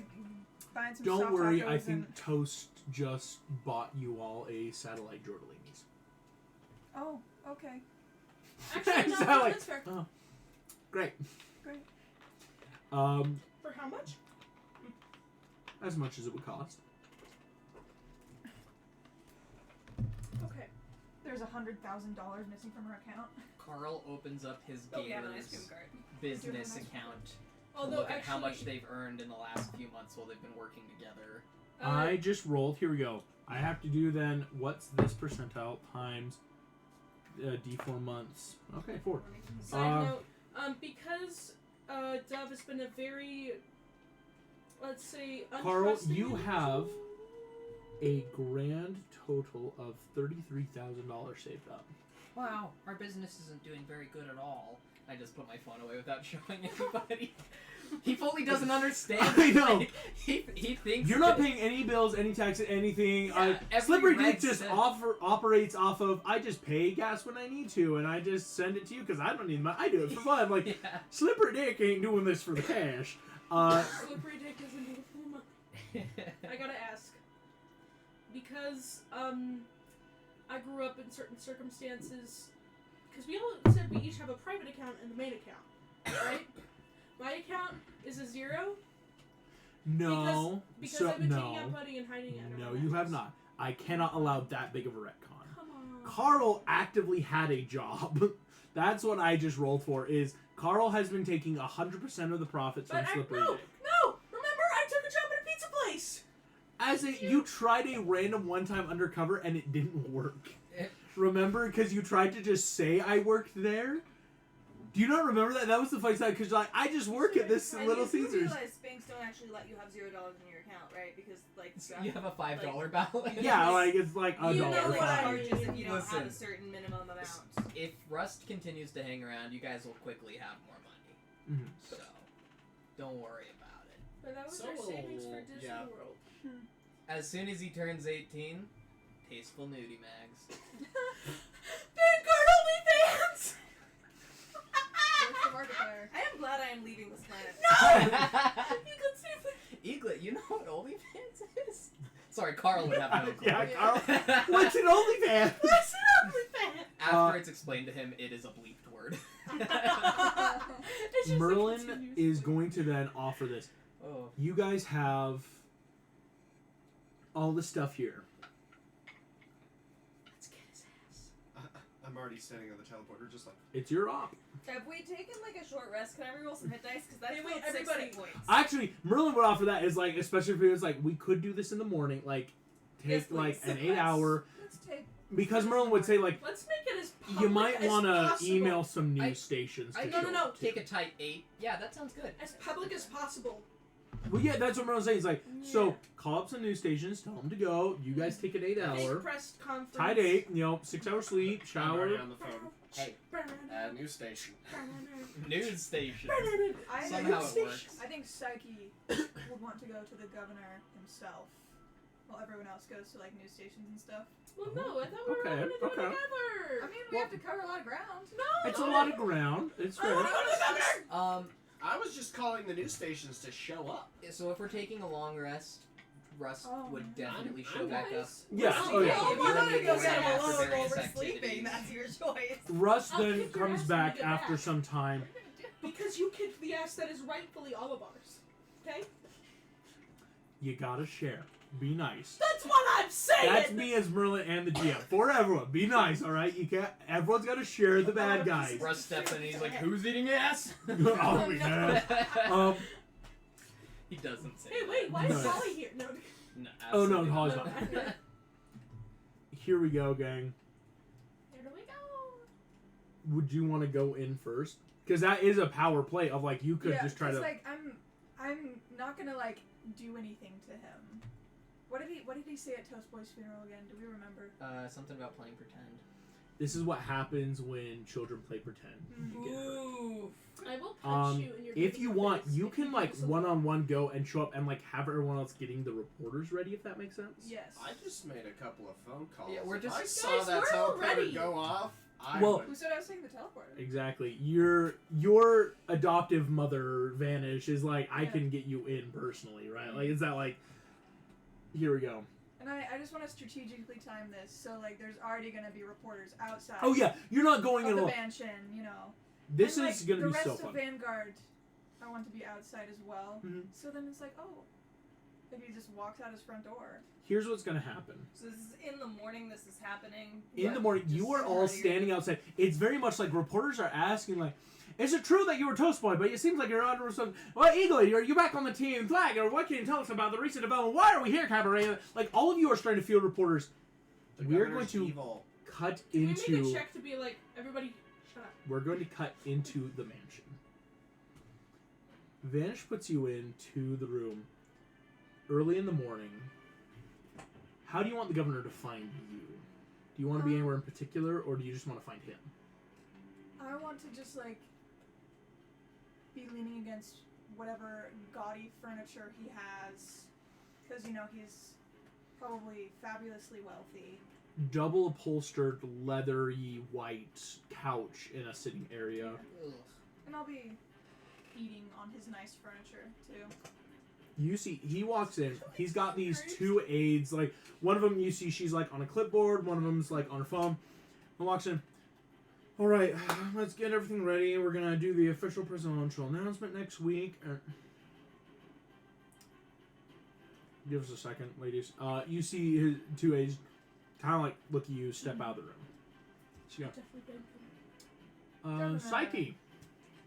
buying some Don't soft worry, tacos I think and... Toast just bought you all a satellite Jordalini's. Oh, okay. Actually, no, Satellite. that's fair. Oh, great. Great. For how much? As much as it would cost. Okay. There's $100,000 missing from her account. Carl opens up his Oh, we have an ice cream Gators cart. business Give him an ice account to Although look at actually, how much they've earned in the last few months while they've been working together. I just rolled. Here we go. I have to do then, what's this percentile times D4 months? Okay, 4. Side note, because Dove has been a very, let's say, Carl, untrusting you have individual. a grand total of $33,000 saved up. Wow, our business isn't doing very good at all. I just put my phone away without showing anybody. He fully doesn't understand. I know. Like, he thinks You're not that- paying any bills, any taxes, anything. Yeah, every Slippery red Dick just cent. operates off of, I just pay gas when I need to, and I just send it to you because I don't need money. I do it for fun. Like, Yeah. Slippery Dick ain't doing this for the cash. Slippery Dick doesn't do it for the money. I gotta ask. Because, I grew up in certain circumstances. Because we all said we each have a private account and the main account, right? My account is a 0 No. because so, I've been no. taking out money and hiding it. under No, my you have mattress. not. I cannot allow that big of a retcon. Come on. Carl actively had a job. That's what I just rolled for, is Carl has been taking 100% of the profits from But Slippery no, Dick. no! Remember, I took a job at a pizza place! As you tried a random one-time undercover and it didn't work. Eh. Remember? Because you tried to just say I worked there? Do you not remember that? That was the funny side, because like, I just work at this And Little you do Caesars. realize banks don't actually let you have $0 in your account, right? Because like You have a $5 balance. Yeah, like, it's like a You dollar. know what I charges mean. if you don't have Listen. a certain minimum amount. If Rust continues to hang around, you guys will quickly have more money. Mhm. So, don't worry about it. But that was So, our savings for Disney yeah. World. As soon as he turns 18, tasteful nudie mags. Vanguard OnlyFans! What's the Markiplier? I am glad I am leaving this planet. You could see Eaglet, you know what OnlyFans is? Sorry, Carl would have no clue. Yeah, Carl. What's an OnlyFans? What's an OnlyFans? After it's explained to him, it is a bleeped sword. It's just a Merlin continuous is loop. going to then offer this. Oh. You guys have all the stuff here. Let's get his ass. I'm already standing on the teleporter, just like. It's your op. Have we taken like a short rest? Can I reroll some hit dice? Because that's Hey, wait, about 6 everybody. hit points. Actually, Merlin would offer that as like, especially if it was like, we could do this in the morning, like take Yes, like please. an 8-hour. Let's take. Because Merlin would say like, Let's make it as public you might as want to possible. email some news I- stations. To No, show no. up to. Take a tight 8. Yeah, that sounds good. As public as possible. Well, yeah, that's what Merlin's saying. He's like, Yeah. so call up some news stations, tell them to go. You guys take an 8-hour. Big press conference. Tied 8, 6 hours sleep, I'm already shower. on the phone. Hey. News station. News station. I Somehow it works. I think Psyche would want to go to the governor himself, while everyone else goes to like news stations and stuff. Well, no, I thought we were Okay, all gonna do okay. it together. I mean, we have to cover a lot of ground. No, It's a lot of ground. It's I fair. want to go to the governor. I was just calling the news stations to show up. So if we're taking a long rest, Russ Oh, would man. definitely show I'm back up. Guys, Yeah, I'll oh, yeah. kill If one you're of gonna you be guys going out after alone. various we're activities. sleeping. That's your choice. Russ I'll then kick your comes ass when back you get after back. some time. Because you kicked the ass that is rightfully all of ours. Okay? You gotta share. Be nice. That's what I'm saying! That's me as Merlin and the GM. For everyone, be nice, all right? You can't. Everyone's got to share the bad guys. Russ steps in and he's like, "Who's eating ass?" Oh, we know. He doesn't say. Hey, that. wait, why is No. Holly here? No. No, Oh no, absolutely Holly's No. not. Here we go, gang. Here do we go? Would you want to go in first? Because that is a power play of like you could Yeah, just try 'cause, to. like I'm not gonna like do anything to him. What did he say at Toast Boy's funeral again? Do we remember? Something about playing pretend. This is what happens when children play pretend. You get hurt. Ooh. I will punch you in your If you want, face you if can do like something. one-on-one go and show up and like have everyone else getting the reporters ready, if that makes sense. Yes. I just made a couple of phone calls. Yeah, we're If just- I Guys, saw that we're all ready. teleporter go off. I Well- would. Who said I was taking the teleporter? Exactly. Your adoptive mother Vanish is like, I Yeah. can get you in personally, right? Like, is that like? Here we go. And I just want to strategically time this so like there's already gonna be reporters outside. Oh yeah, you're not going Of in the alone. mansion, you know. This And, is like, gonna the be rest so of fun. Vanguard, I want to be outside as well. Mhm. So then it's like, oh, if he just walks out his front door. Here's what's gonna happen. So this is in the morning. This is happening. In the morning, you are all standing outside. It's very much like reporters are asking, like, is it true that you were Toast Boy, but it seems like you're under some... Well, Eagle, are you back on the team flag? Or what can you tell us about the recent development? Why are we here, Cabaret? Like, all of you are starting to field reporters. The We're going governor's to evil. cut Can we make a into... check to be like, everybody, shut up. We're going to cut into the mansion. Vanish puts you into the room early in the morning. How do you want the governor to find you? Do you want to be anywhere in particular, or do you just want to find him? I want to just like be leaning against whatever gaudy furniture he has, because you know he's probably fabulously wealthy. Double upholstered, leathery white couch in a sitting area. Ugh. And I'll be eating on his nice furniture too. You see, he walks in. He's got these two aides. Like one of them, you see, she's like on a clipboard. One of them's like on her phone. And walks in. All right, let's get everything ready. We're gonna do the official presidential announcement next week. Give us a second, ladies. You see his two aides kind of like look at you, step out of the room. She goes, Definitely been Psyche,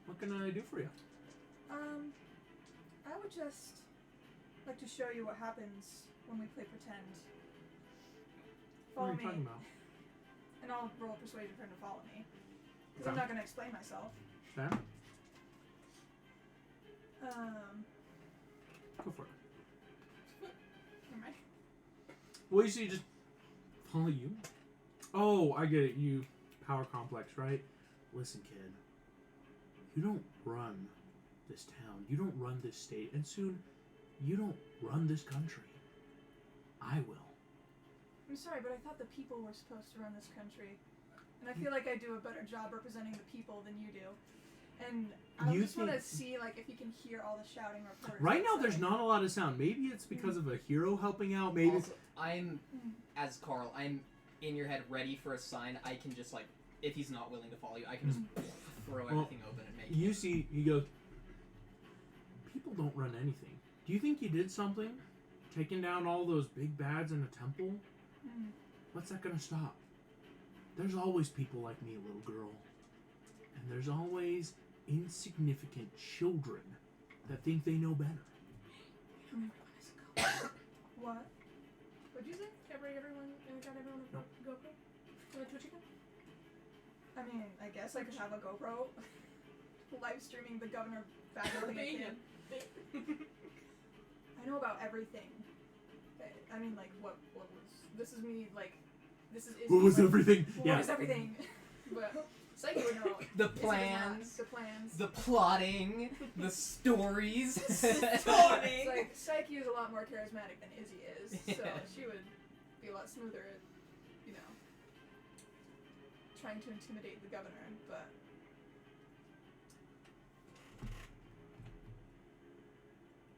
what can I do for you? I would just like to show you what happens when we play pretend. What Follow are you me, talking about? and I'll roll a persuasion for him to follow me. Because I'm Okay. not going to explain myself. Okay, go for it. Never mind. Well, you see, just follow you. Oh, I get it. You power complex, right? Listen, kid. You don't run this town. You don't run this state, and soon, you don't run this country. I will. I'm sorry, but I thought the people were supposed to run this country. And I feel like I do a better job representing the people than you do. And I You just want to think- see like if you can hear all the shouting reporters. Right now, there's outside. not a lot of sound. Maybe it's because of a hero helping out. Maybe. Also, I'm, as Carl, I'm in your head ready for a sign. I can just like, if he's not willing to follow you, I can just throw Well, everything open and make You it. see, he goes, people don't run anything. Do you think you did something? Taking down all those big bads in a temple? Mm. What's that gonna stop? There's always people like me, little girl. And there's always insignificant children that think they know better. What? What'd you say? Can I bring everyone? Got everyone a GoPro? On the Twitch account? I mean, I guess I could have a GoPro live streaming the governor badmouthing a kid. I know about everything. I mean, like, what was... This is me, like... This is... What was like, everything? What Yeah. was everything? But... Psyche would know. The Izzy does not. plans, The plans. the plotting, the stories. It's like, Psyche is a lot more charismatic than Izzy is, so she would be a lot smoother at, you know, trying to intimidate the governor, but...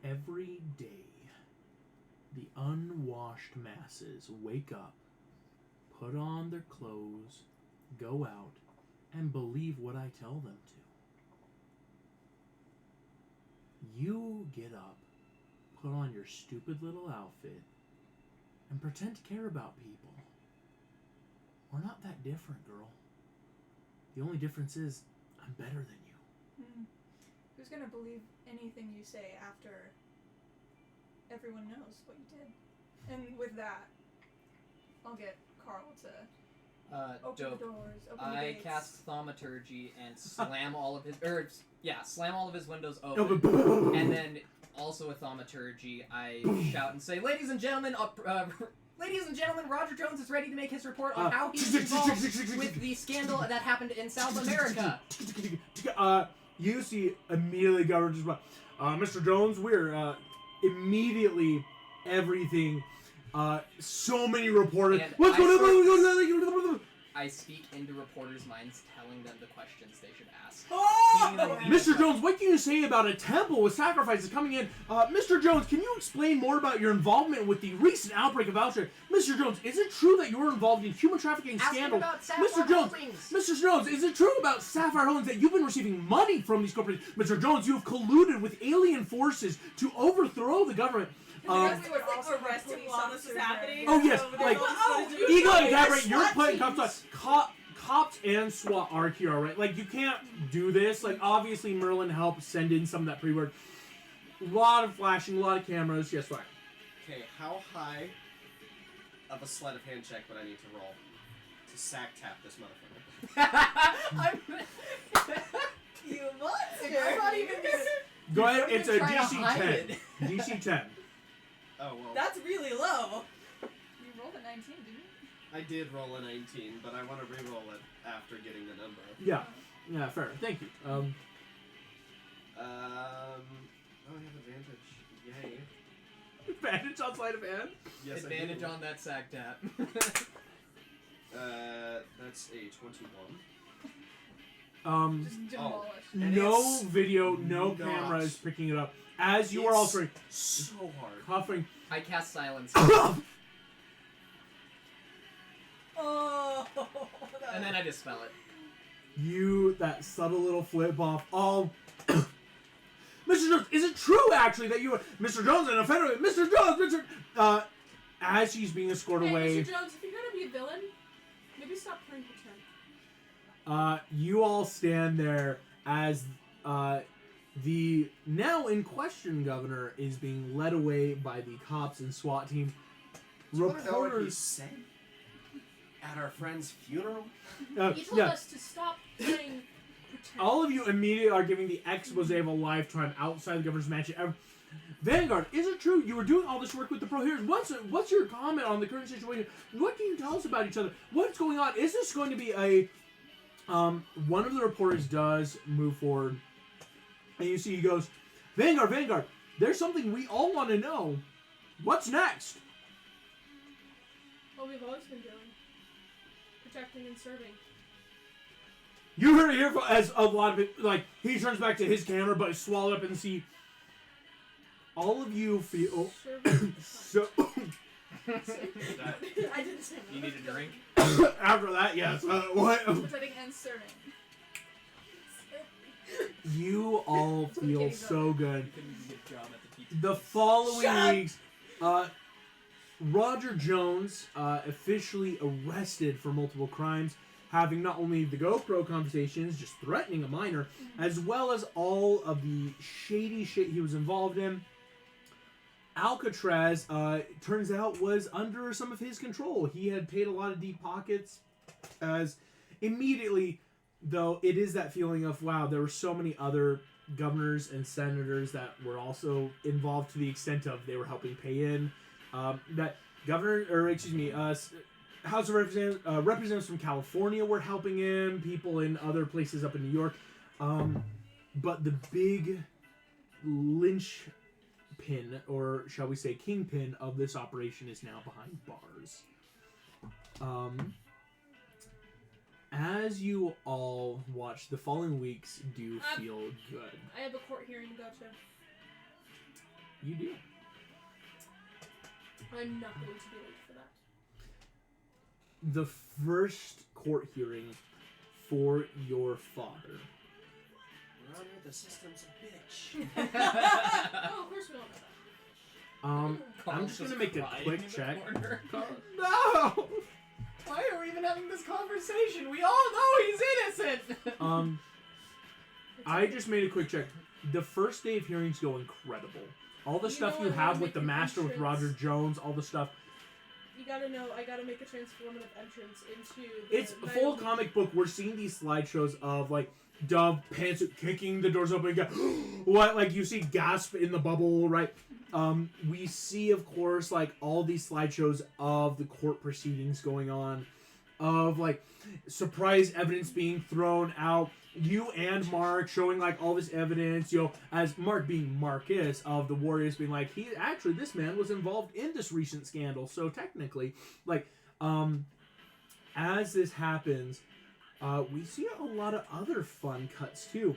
Every day, the unwashed masses wake up, put on their clothes, go out, and believe what I tell them to. You get up, put on your stupid little outfit, and pretend to care about people. We're not that different, girl. The only difference is, I'm better than you. Who's gonna believe anything you say after everyone knows what you did? And with that, I'll get Carl to open Dope. the doors, open the I gates. cast Thaumaturgy and slam all of his slam all of his windows Oh, open. And then also with Thaumaturgy, I shout and say, ladies and gentlemen, Roger Jones is ready to make his report on how he was involved with the scandal that happened in South America. You see immediately Governor just Mr. Jones, we're immediately everything. So many reporters. And What's going on? I speak into reporters' minds, telling them the questions they should ask. Oh! Mr. Jones, what can you say about a temple with sacrifices coming in? Mr. Jones, can you explain more about your involvement with the recent outbreak of Alshire? Mr. Jones, is it true that you were involved in human trafficking scandal? Mr. Jones, Mr. Jones, is it true about Sapphire Holdings that you've been receiving money from these corporations? Mr. Jones, you have colluded with alien forces to overthrow the government. We would also have arrested police while this is officers happening. Oh yes, So like oh, Eagle and you Gabriel, you're SWAT playing teams. cops and SWAT are here, right? Like you can't do this. Like obviously Merlin helped send in some of that pre-work. A lot of flashing, a lot of cameras. Yes, right. Okay, how high of a sleight of hand check would I need to roll to sack tap this motherfucker? You monster! I'm not even gonna... Go ahead. It's a Try to DC hide 10. it. DC 10. Oh well. That's really low. You rolled a 19, didn't you? I did roll a 19, but I want to re-roll it after getting the number. Yeah. Yeah. Fair. Thank you. Oh, I have advantage. Yay. Advantage on sleight of hand. Yes, Advantage I do. on that sack tap. That's a 21. Just demolished. And No it's video, no not- camera is picking it up. As you are all three so hard. coughing. I cast silence. Oh. And then I dispel it. You, that subtle little flip off, all. Mr. Jones, is it true actually that you were Mr. Jones an offender? Mr. Jones, as she's being escorted Hey, away, Mr. Jones, if you're gonna be a villain, maybe stop playing pretend. you all stand there as the now in question governor is being led away by the cops and SWAT team. Do you want to know what he Reporters, said at our friend's funeral? He told yeah. us to stop playing pretend. All of you immediately are giving the expose of a lifetime outside the governor's mansion. Vanguard, is it true you were doing all this work with the Pro Heroes? What's your comment on the current situation? What can you tell us about each other? What's going on? Is this going to be a... one of the reporters does move forward, and you see he goes, Vanguard, there's something we all want to know. What's next? What we've always been doing. Protecting and serving. You heard it here as a lot of it, like, he turns back to his camera, but it's swallowed up in the sea. All of you feel... Serving. so... I didn't say that. You need a drink? After that, yes. What? Protecting and serving. You all feel Okay, so good. You couldn't even get a job at the pizza The place. following Shut up. weeks, Roger Jones officially arrested for multiple crimes, having not only the GoPro conversations, just threatening a minor, as well as all of the shady shit he was involved in. Alcatraz, turns out, was under some of his control. He had paid a lot of deep pockets, as immediately, though, it is that feeling of, wow, there were so many other governors and senators that were also involved to the extent of they were helping pay in. That House of Representatives from California were helping him, people in other places up in New York. But the big linchpin, or shall we say kingpin, of this operation is now behind bars. As you all watch, the following weeks do feel good. I have a court hearing to go to. You do. I'm not going to be late for that. The first court hearing for your father. Your Honor, the system's a bitch. Oh, of course we all know that. I'm Carl's just gonna make a crying quick in the check. corner. No! Why are we even having this conversation? We all know he's innocent! I just made a quick check. The first day of hearings go incredible. All the You stuff know you I have wanna with the make an Master, with entrance. Roger Jones, all the stuff. You gotta know, I gotta make a transformative entrance into the It's Night full of the- comic book. We're seeing these slideshows of, like, Dove pantsuit kicking the doors open. What? Like, you see gasp in the bubble, right? We see, of course, like, all these slideshows of the court proceedings going on, of, like, surprise evidence being thrown out. You and Mark showing, like, all this evidence, you know, as Mark being Marcus of the Warriors, being like, this man was involved in this recent scandal. So technically, like, as this happens, we see a lot of other fun cuts too.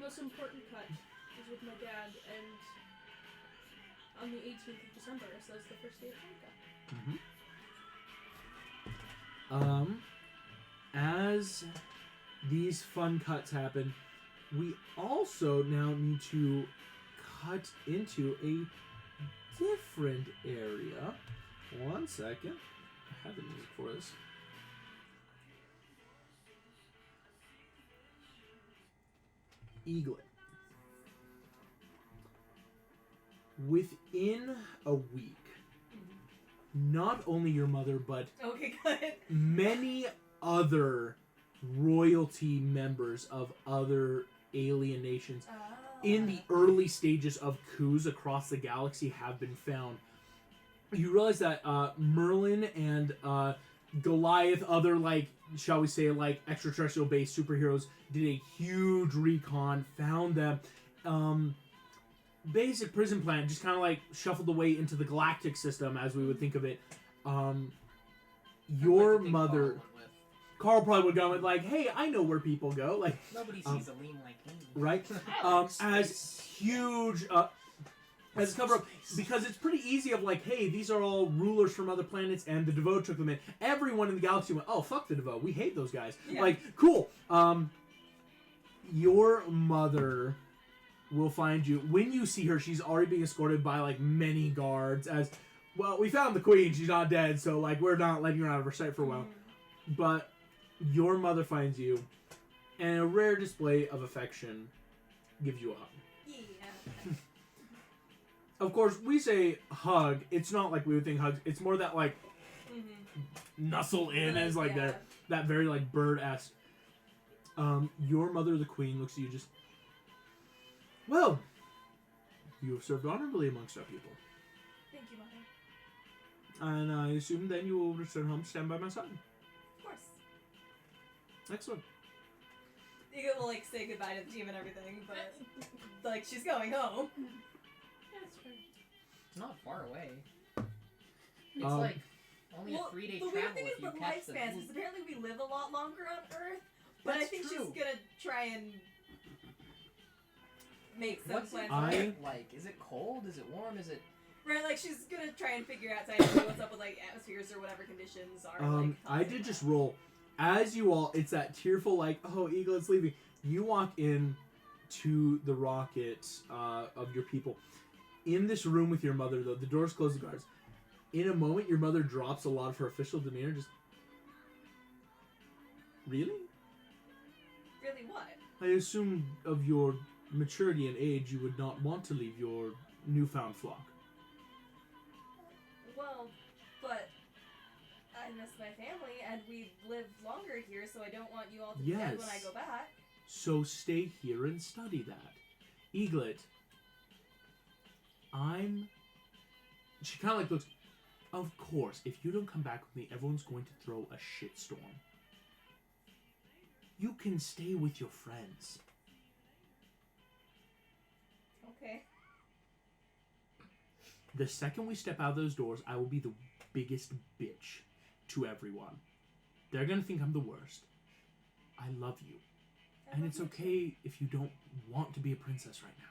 Most important cut is with my dad, and on the 18th of December, so that's the first day of Hanukkah. As these fun cuts happen, we also now need to cut into a different area. 1 second. I have the music for this. Eaglet. Within a week, not only your mother, but Okay, good. many other royalty members of other alien nations in the early stages of coups across the galaxy have been found. You realize that Merlin and Goliath, other, like, shall we say, like, extraterrestrial-based superheroes, did a huge recon, found them. Basic prison plan, just kind of, like, shuffled away into the galactic system, as we would think of it. Your mother... Carl probably would go with, like, hey, I know where people go. Like, Nobody sees a lean like me. right? As huge... as a cover up, because it's pretty easy of, like, hey, these are all rulers from other planets, and the DeVoe took them in. Everyone in the galaxy went, oh, fuck the DeVoe. We hate those guys. Yeah. Like, cool. Your mother will find you. When you see her, she's already being escorted by, like, many guards. As, well, we found the queen. She's not dead, so, like, we're not letting her out of her sight for a while. But your mother finds you, and a rare display of affection gives you a hug. Yeah. Of course, we say hug. It's not like we would think hugs. It's more that, like, nuzzle in as, like, Yeah. that very, like, bird-esque. Your mother, the queen, looks at you just... Well, you have served honorably amongst our people. Thank you, Mother. And I assume then you will return home to stand by my side. Of course. Excellent. You will, like, say goodbye to the team and everything, but, like, she's going home. Yeah, that's fair. It's not far away. It's Um, like only a 3-day the travel weird thing if is you the catch the lifespans, loop. is apparently we live a lot longer on Earth, but I That's think true. she's gonna try and make some What's it plans. like? Is it cold? Is it warm? Is it... Right, like she's gonna try and figure out scientifically what's up with like atmospheres or whatever conditions are. Like, I causing did just that. roll. As you all, it's that tearful, like, oh, Eaglet's leaving. You walk in to the rocket of your people. In this room with your mother, though, the doors close the guards. In a moment, your mother drops a lot of her official demeanor. Just, really? Really what? I assume of your maturity and age, you would not want to leave your newfound flock. Well, but I miss my family, and we live longer here, so I don't want you all to be dead when I go back. So stay here and study that. Eaglet, She kind of like looks... Of course, if you don't come back with me, everyone's going to throw a shitstorm. You can stay with your friends. Okay. The second we step out of those doors, I will be the biggest bitch to everyone. They're gonna think I'm the worst. I love you. And it's okay if you don't want to be a princess right now.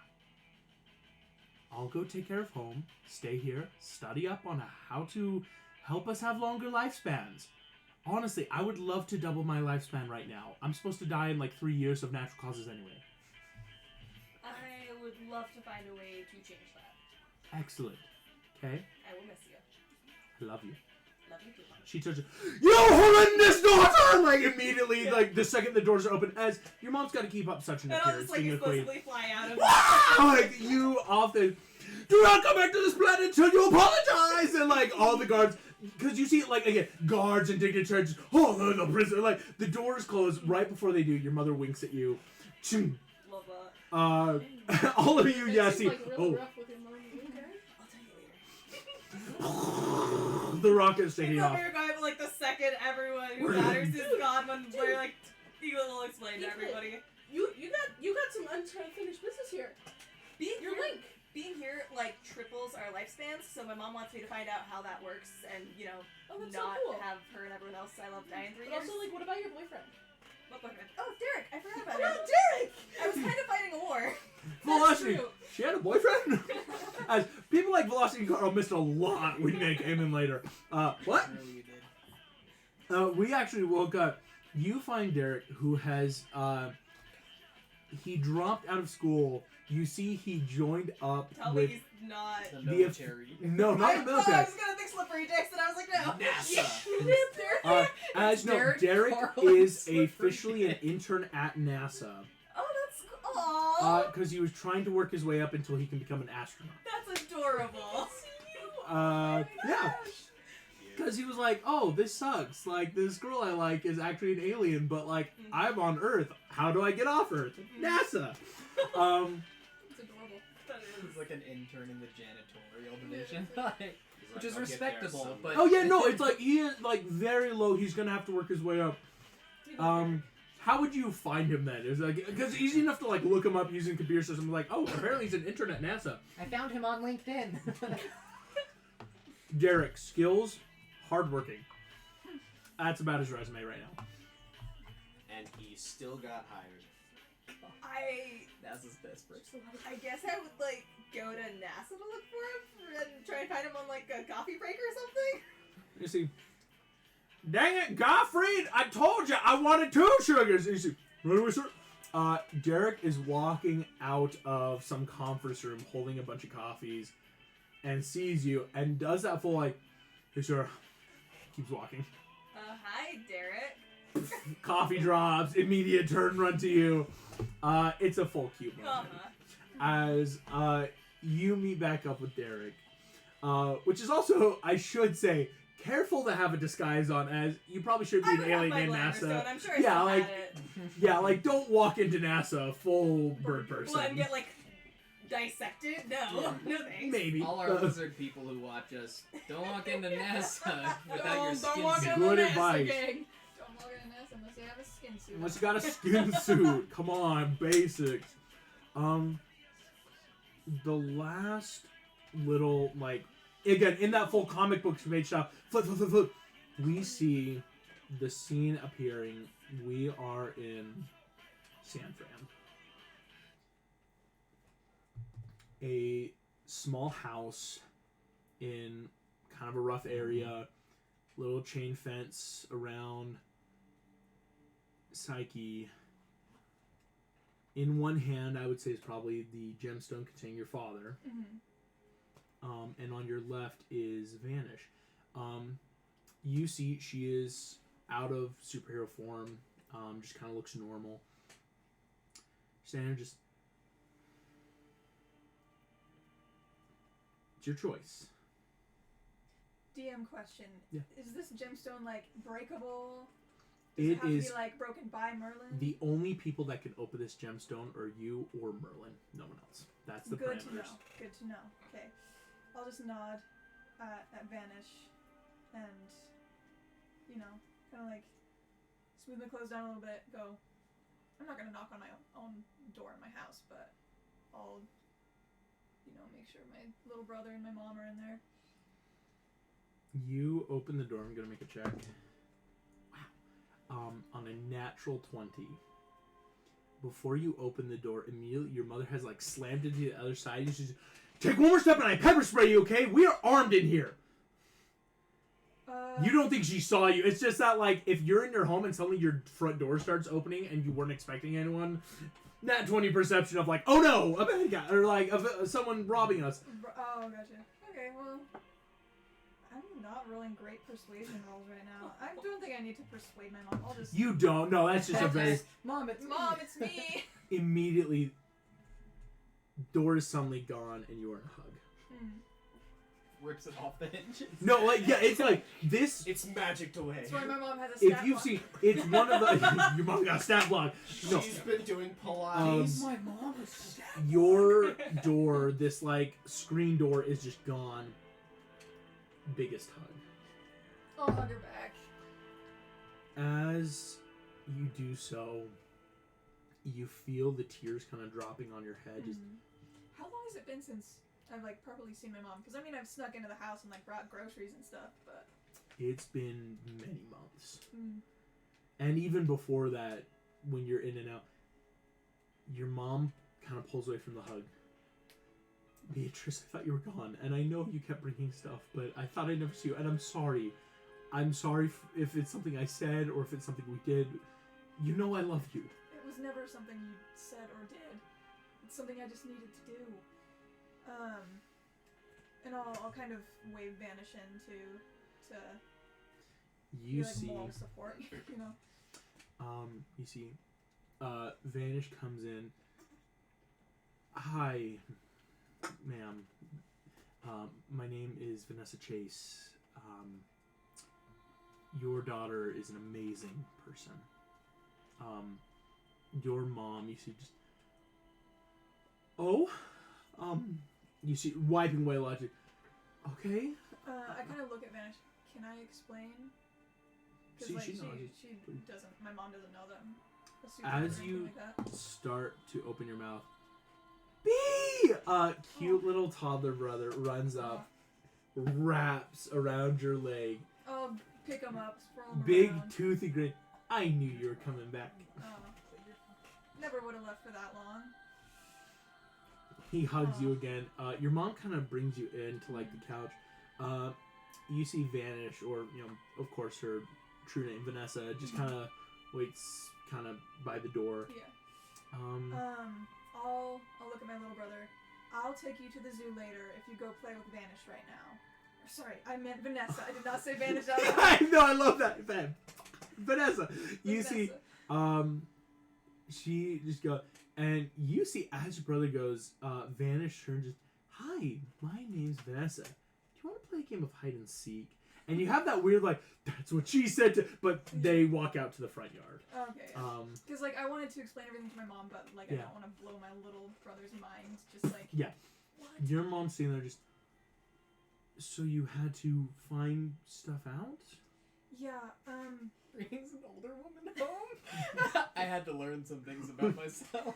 I'll go take care of home, stay here, study up on how to help us have longer lifespans. Honestly, I would love to double my lifespan right now. I'm supposed to die in like 3 years of natural causes anyway. I would love to find a way to change that. Excellent. Okay? I will miss you. I love you. Love you too. She touches, you horrendous daughter! Like, immediately, like, the second the doors are open, as your mom's got to keep up such an And I'll appearance, just like being a queen. explicitly fly out of Like, you often, do not come back to this planet until you apologize! And, like, all the guards, because you see, like, again, guards and dignitaries, oh, the prison, like, the doors close right before they do. Your mother winks at you. Love that. All of you, yeah, see, Like, really rough with your mom. Okay. I'll tell you later. the rocket's taking It's a off. weird guy, but like the second everyone who We're matters done. is gone, when we're like, Eagle will explain to Eaglet. everybody. You got some unfinished business here. Being Your here, link. being here like triples our lifespans, so my mom wants me to find out how that works and, you know, Oh, that's not so cool. have her and everyone else I love die in 3 But years. also, like, what about your boyfriend? What boyfriend? Oh, Derek! I forgot about Oh, him. Derek! I was kind of fighting a war. Velocity, true. she had a boyfriend? As people like Velocity and Carl missed a lot when they came in later. What? Really, you did. We actually woke up. You find Derek, who has, he dropped out of school. You see he joined up Tell with... me he's not. The The- military. No, not the I military. was gonna think slippery dicks, and I was like, no. NASA. As no, Derek Derek Carl and is Slippery officially an Dick. intern at NASA. Oh, that's cool. Because he was trying to work his way up until he can become an astronaut. That's adorable. Yeah. Because he was like, oh, this sucks. Like, this girl I like is actually an alien, but, like, I'm on Earth. How do I get off Earth? NASA. It's adorable. That He's is. like an intern in the janitorial division. He's Which like, is "I'll get there respectable, some-" but... Oh, yeah, no, it's like, he is, like, very low. He's going to have to work his way up. How would you find him then? Is like, because it's easy enough to, like, look him up using computer systems. Like, oh, apparently he's an intern at NASA. I found him on LinkedIn. Derek, skills, hardworking. That's about his resume right now. And he still got hired. That's his best friend. I guess I would like go to NASA to look for him and try and find him on like a coffee break or something. You see, dang it, Gottfried! I told you I wanted 2 sugars. And you see, right away, sir. Derek is walking out of some conference room holding a bunch of coffees and sees you and does that full like, hey, sir. Keeps walking. Hi, Derek. Coffee drops, immediate turn run to you. It's a full cute moment. As you meet back up with Derek, which is also, I should say, careful to have a disguise on, as you probably should be I an would have alien my named glamour NASA. stone. I'm sure I Yeah, still like- had it. Yeah, like don't walk into NASA full bird person. What, and get like dissected? No, no thanks. Maybe. All our lizard people who watch us, don't walk into NASA without your Don't skin walk suit. in Good the NASA advice. gang. Don't log in this unless you have a skin suit. Unless you got a skin suit. Come on, basics. The last little, like, again, in that full comic book page stuff, flip, we see the scene appearing. We are in San Fran. A small house in kind of a rough area, little chain fence around Psyche. In one hand, I would say is probably the gemstone containing your father. Mm-hmm. And on your left is Vanish. You see she is out of superhero form. Just kind of looks normal. Standing just... It's your choice. DM question. Yeah. Is this gemstone, like, breakable? Does it have to be, like, broken by Merlin? The only people that can open this gemstone are you or Merlin. No one else. That's the Good parameters. to know. Good to know. Okay. I'll just nod at Vanish and, you know, kind of, like, smooth my clothes down a little bit, go... I'm not going to knock on my own door in my house, but I'll, you know, make sure my little brother and my mom are in there. You open the door. I'm going to make a check. Wow. On a natural 20. Before you open the door, immediately your mother has, like, slammed into the other side. And she's, take one more step and I pepper spray you, okay? We are armed in here. You don't think she saw you. It's just that, like, if you're in your home and suddenly your front door starts opening and you weren't expecting anyone, that 20 perception of, like, oh no, a bad guy, or, like, someone robbing us. Oh, gotcha. Okay, well, I'm not rolling great persuasion rolls right now. I don't think I need to persuade my mom. I'll just... You don't. No, that's just a very... Mom, it's Mom, it's me! Immediately, door is suddenly gone and you are in a hug. rips it off the hinges. No, like, yeah, it's like this. It's magicked away. That's why my mom has a stat If you've block. seen, it's one of the. Your mom got a stat block. No, She's been doing Pilates. My mom was stabbed. your door, this like screen door, is just gone. Biggest hug. I'll hug her back. As you do so, you feel the tears kind of dropping on your head. Just How long has it been since I've like properly seen my mom? Because I mean, I've snuck into the house and like brought groceries and stuff, but it's been many months. Mm. And even before that, when you're in and out, your mom kind of pulls away from the hug. Beatrice, I thought you were gone, and I know you kept bringing stuff, but I thought I'd never see you, and I'm sorry. I'm sorry if it's something I said or if it's something we did. You know I love you. It was never something you said or did. It's something I just needed to do. And I'll kind of wave Vanish in to You be, like, see, moral support, you know. you see, Vanish comes in. Hi, ma'am. My name is Vanessa Chase. Your daughter is an amazing person. Your mom, you see, just... you see, wiping away logic. Okay? I kind of look at Vanish. Can I explain? Because See, like, she knows. she doesn't, my mom doesn't know them. As you start to open your mouth, B! Cute little toddler brother runs up, wraps around your leg. I'll pick him up, sprawl him Big around. toothy grin. I knew you were coming back. Never would have left for that long. He hugs you again. Your mom kind of brings you into like the couch. You see Vanish, or you know, of course, her true name Vanessa, just kind of waits, kind of by the door. Yeah. I'll look at my little brother. I'll take you to the zoo later if you go play with Vanish right now. Sorry, I meant Vanessa. I did not say Vanish out loud. I know, I love that. Vanessa. You see, she just goes, and you see as your brother goes, Vanish turns just, hi, my name's Vanessa. Do you want to play a game of hide and seek? And you have that weird like, that's what she said to, but they walk out to the front yard. Okay. Because like I wanted to explain everything to my mom, but like I don't want to blow my little brother's mind. Just like what? Your mom's sitting there just. So you had to find stuff out? Yeah. Brings an older woman home. I had to learn some things about myself.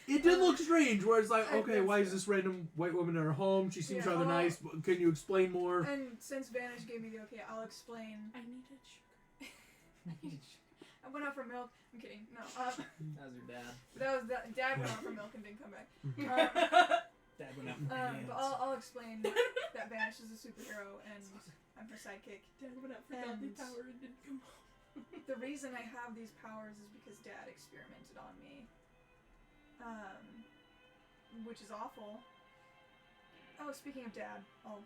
It did look strange, where it's like, okay, why is true. this random white woman in her home? She seems Yeah, rather well- nice. But can you explain more? And since Vanish gave me the okay, I'll explain. I needed sugar. I went out for milk. I'm kidding. No. That was your dad. Dad went out for milk and didn't come back. Dad went out for hands. But I'll explain that Vanish is a superhero and I'm her sidekick. Dad went out for And- godly power and didn't come the reason I have these powers is because Dad experimented on me. Which is awful. Oh, speaking of Dad, I'll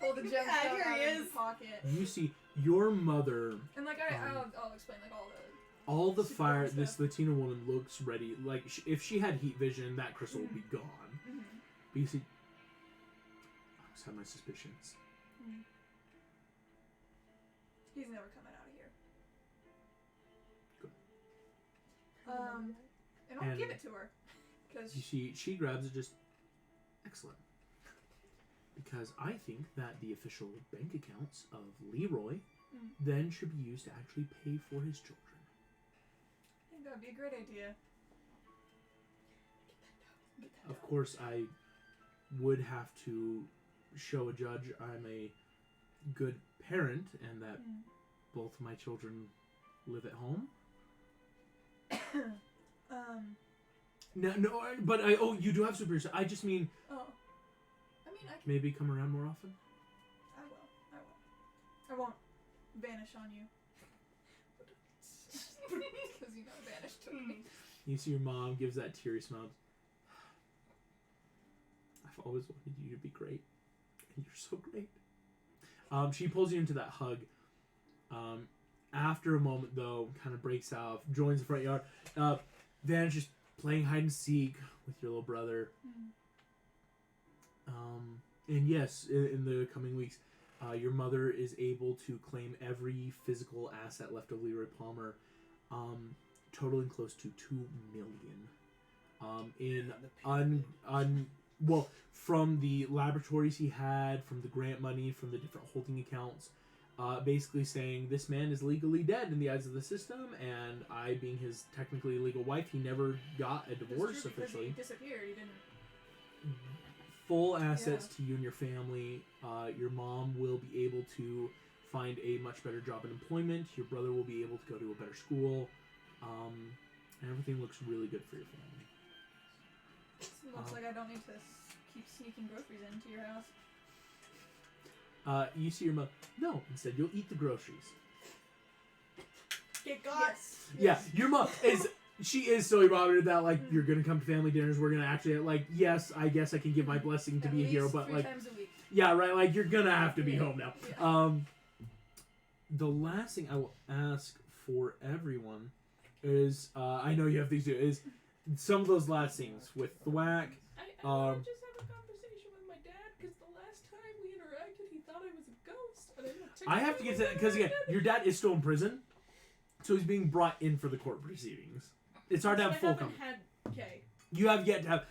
pull the gemstone here out he of is. his pocket. You see, your mother, And like I'll explain like all the Super fire. stuff. This Latina woman looks ready. Like if she had heat vision, that crystal would be gone. Mm-hmm. But you see, I always had my suspicions. Mm-hmm. He's never coming out of here. Good. And I'll And- give it to her. Because You see, she grabs it. Just excellent. Because I think that the official bank accounts of Leroy then should be used to actually pay for his children. I think that would be a great idea. Of course, I would have to show a judge I'm a good parent and that both my children live at home. No, but you do have super. I just mean, Oh. I mean, I can. maybe come around more often. I will. I won't vanish on you. Because you know vanish took me. You see your mom gives that teary smile. I've always wanted you to be great, and you're so great. She pulls you into that hug. After a moment, though, kind of breaks out, joins the front yard. Vanishes, playing hide and seek with your little brother. And yes, in the coming weeks, your mother is able to claim every physical asset left of Leroy Palmer, totaling close to $2 million. Well, from the laboratories he had, from the grant money, from the different holding accounts, basically saying this man is legally dead in the eyes of the system, and I, being his technically legal wife, he never got a divorce That's true, because officially. he disappeared. He didn't. Full assets to you and your family. Your mom will be able to find a much better job and employment. Your brother will be able to go to a better school. And everything looks really good for your family. It looks like I don't need to keep sneaking groceries into your house. You see your mom. No, instead you'll eat the groceries. Get got. Yeah, your mom is. She is so bothered that like you're gonna come to family dinners. We're gonna actually like yes, I guess I can give my blessing to At be a hero, least but 3 like times a week. yeah, right. Like you're gonna have to be Yeah. home now. Yeah. The last thing I will ask for everyone is I know you have things to do is some of those last things with the whack. I want to just have a conversation with my dad because the last time we interacted, he thought I was a ghost. And I have to get to that because again, your dad is still in prison, so he's being brought in for the court proceedings. It's hard to have full company. Okay. You have yet to have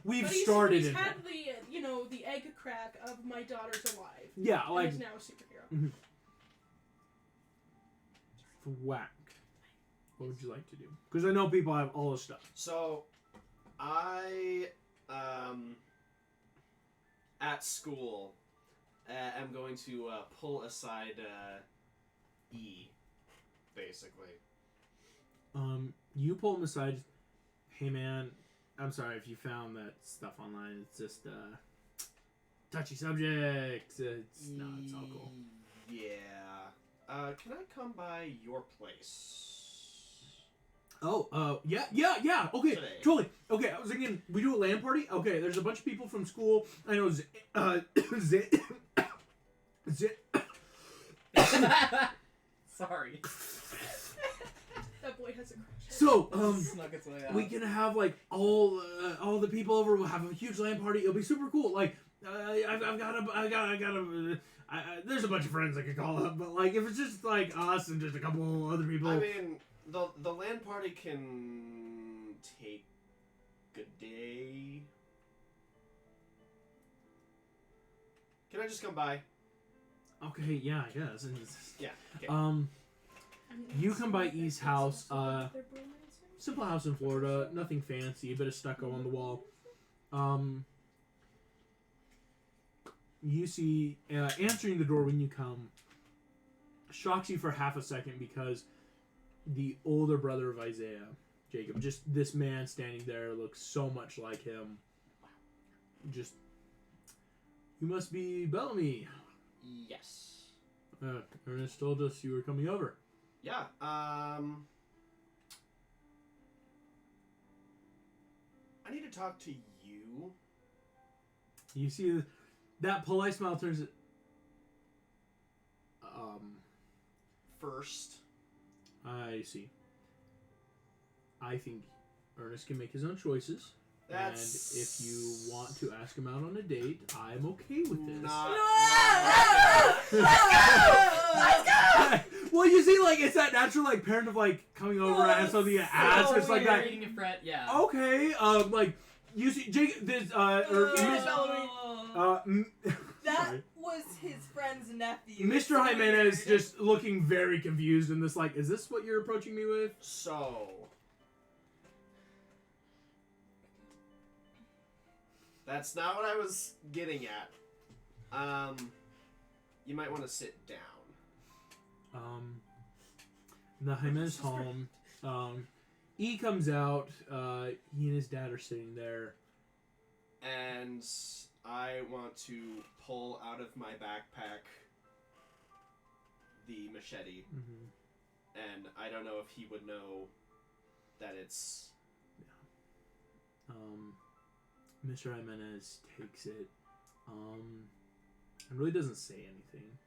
we've But started he's it. had the the egg crack of my daughter's alive. Yeah, And like he's now a superhero. the whack. What would you like to do? Because I know people have all this stuff. So, I at school am going to pull aside E, basically. You pull him aside. Hey man, I'm sorry if you found that stuff online. It's just touchy subject. It's all cool. Yeah. Can I come by your place? Oh, yeah. Okay, Today. totally. Okay, I was thinking we do a LAN party. Okay, there's a bunch of people from school. I know. Sorry. That boy has a crush. So, Snuck its way out. we can have like all the people over. We'll have a huge LAN party. It'll be super cool. Like, there's a bunch of friends I could call up, but like if it's just like us and just a couple other people. I mean, the land party can take a day. Can I just come by? Okay, yeah, I guess. And Yeah. Okay. you come by E's house. Simple house in Florida, nothing fancy, a bit of stucco on the wall. You see, answering the door when you come shocks you for half a second because the older brother of Isaiah, Jacob, just this man standing there looks so much like him. Just, you must be Bellamy. Yes. Ernest told us you were coming over. Yeah. I need to talk to you. You see that polite smile turns it. First. I see. I think Ernest can make his own choices. And if you want to ask him out on a date, I'm okay with this. Let's go! Well, you see, like, it's that natural, like, parent of, like, coming over and something to ask. It's like that. Eating a fret, yeah. Okay, like, you see, Jake, this, That was his friend's nephew. Mr. Jimenez just looking very confused in this, like, is this what you're approaching me with? So... That's not what I was getting at. You might want to sit down. The Jimenez home, E comes out, he and his dad are sitting there. And I want to pull out of my backpack the machete. Mm-hmm. And I don't know if he would know that it's... Mr. Jimenez takes it, and really doesn't say anything.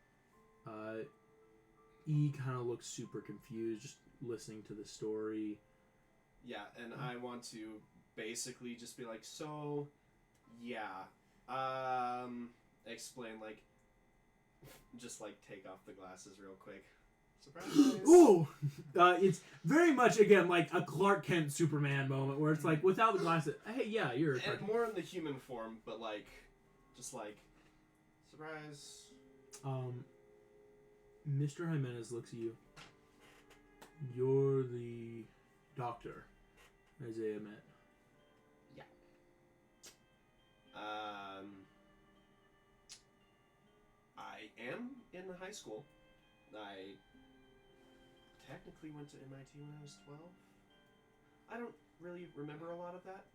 E kind of looks super confused, just listening to the story. Yeah, and I want to basically just be like, so, yeah, explain, like, just, like, take off the glasses real quick. Surprise! Ooh! It's very much, again, like a Clark Kent Superman moment, where it's like, without the glasses, hey, yeah, you're a And more in the human form, but, like, just, like, surprise. Mr. Jimenez looks at you. You're the doctor Isaiah met. Yeah. I am in high school. I technically went to MIT when I was 12. I don't really remember a lot of that,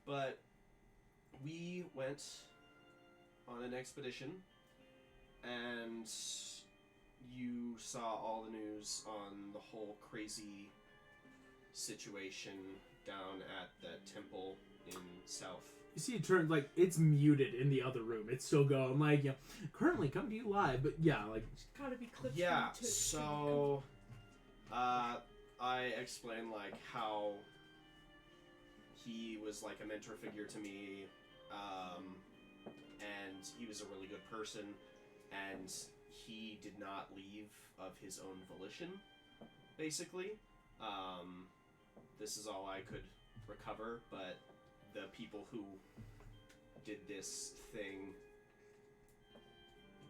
but we went on an expedition, and you saw all the news on the whole crazy situation down at the temple in South. You see it turn, like, it's muted in the other room. It's still going, like, you know, currently come to you live, but yeah, like... It's gotta be clipped. Yeah, so... I explained, like, how he was, like, a mentor figure to me, and he was a really good person, and he did not leave of his own volition, basically. This is all I could recover, but the people who did this thing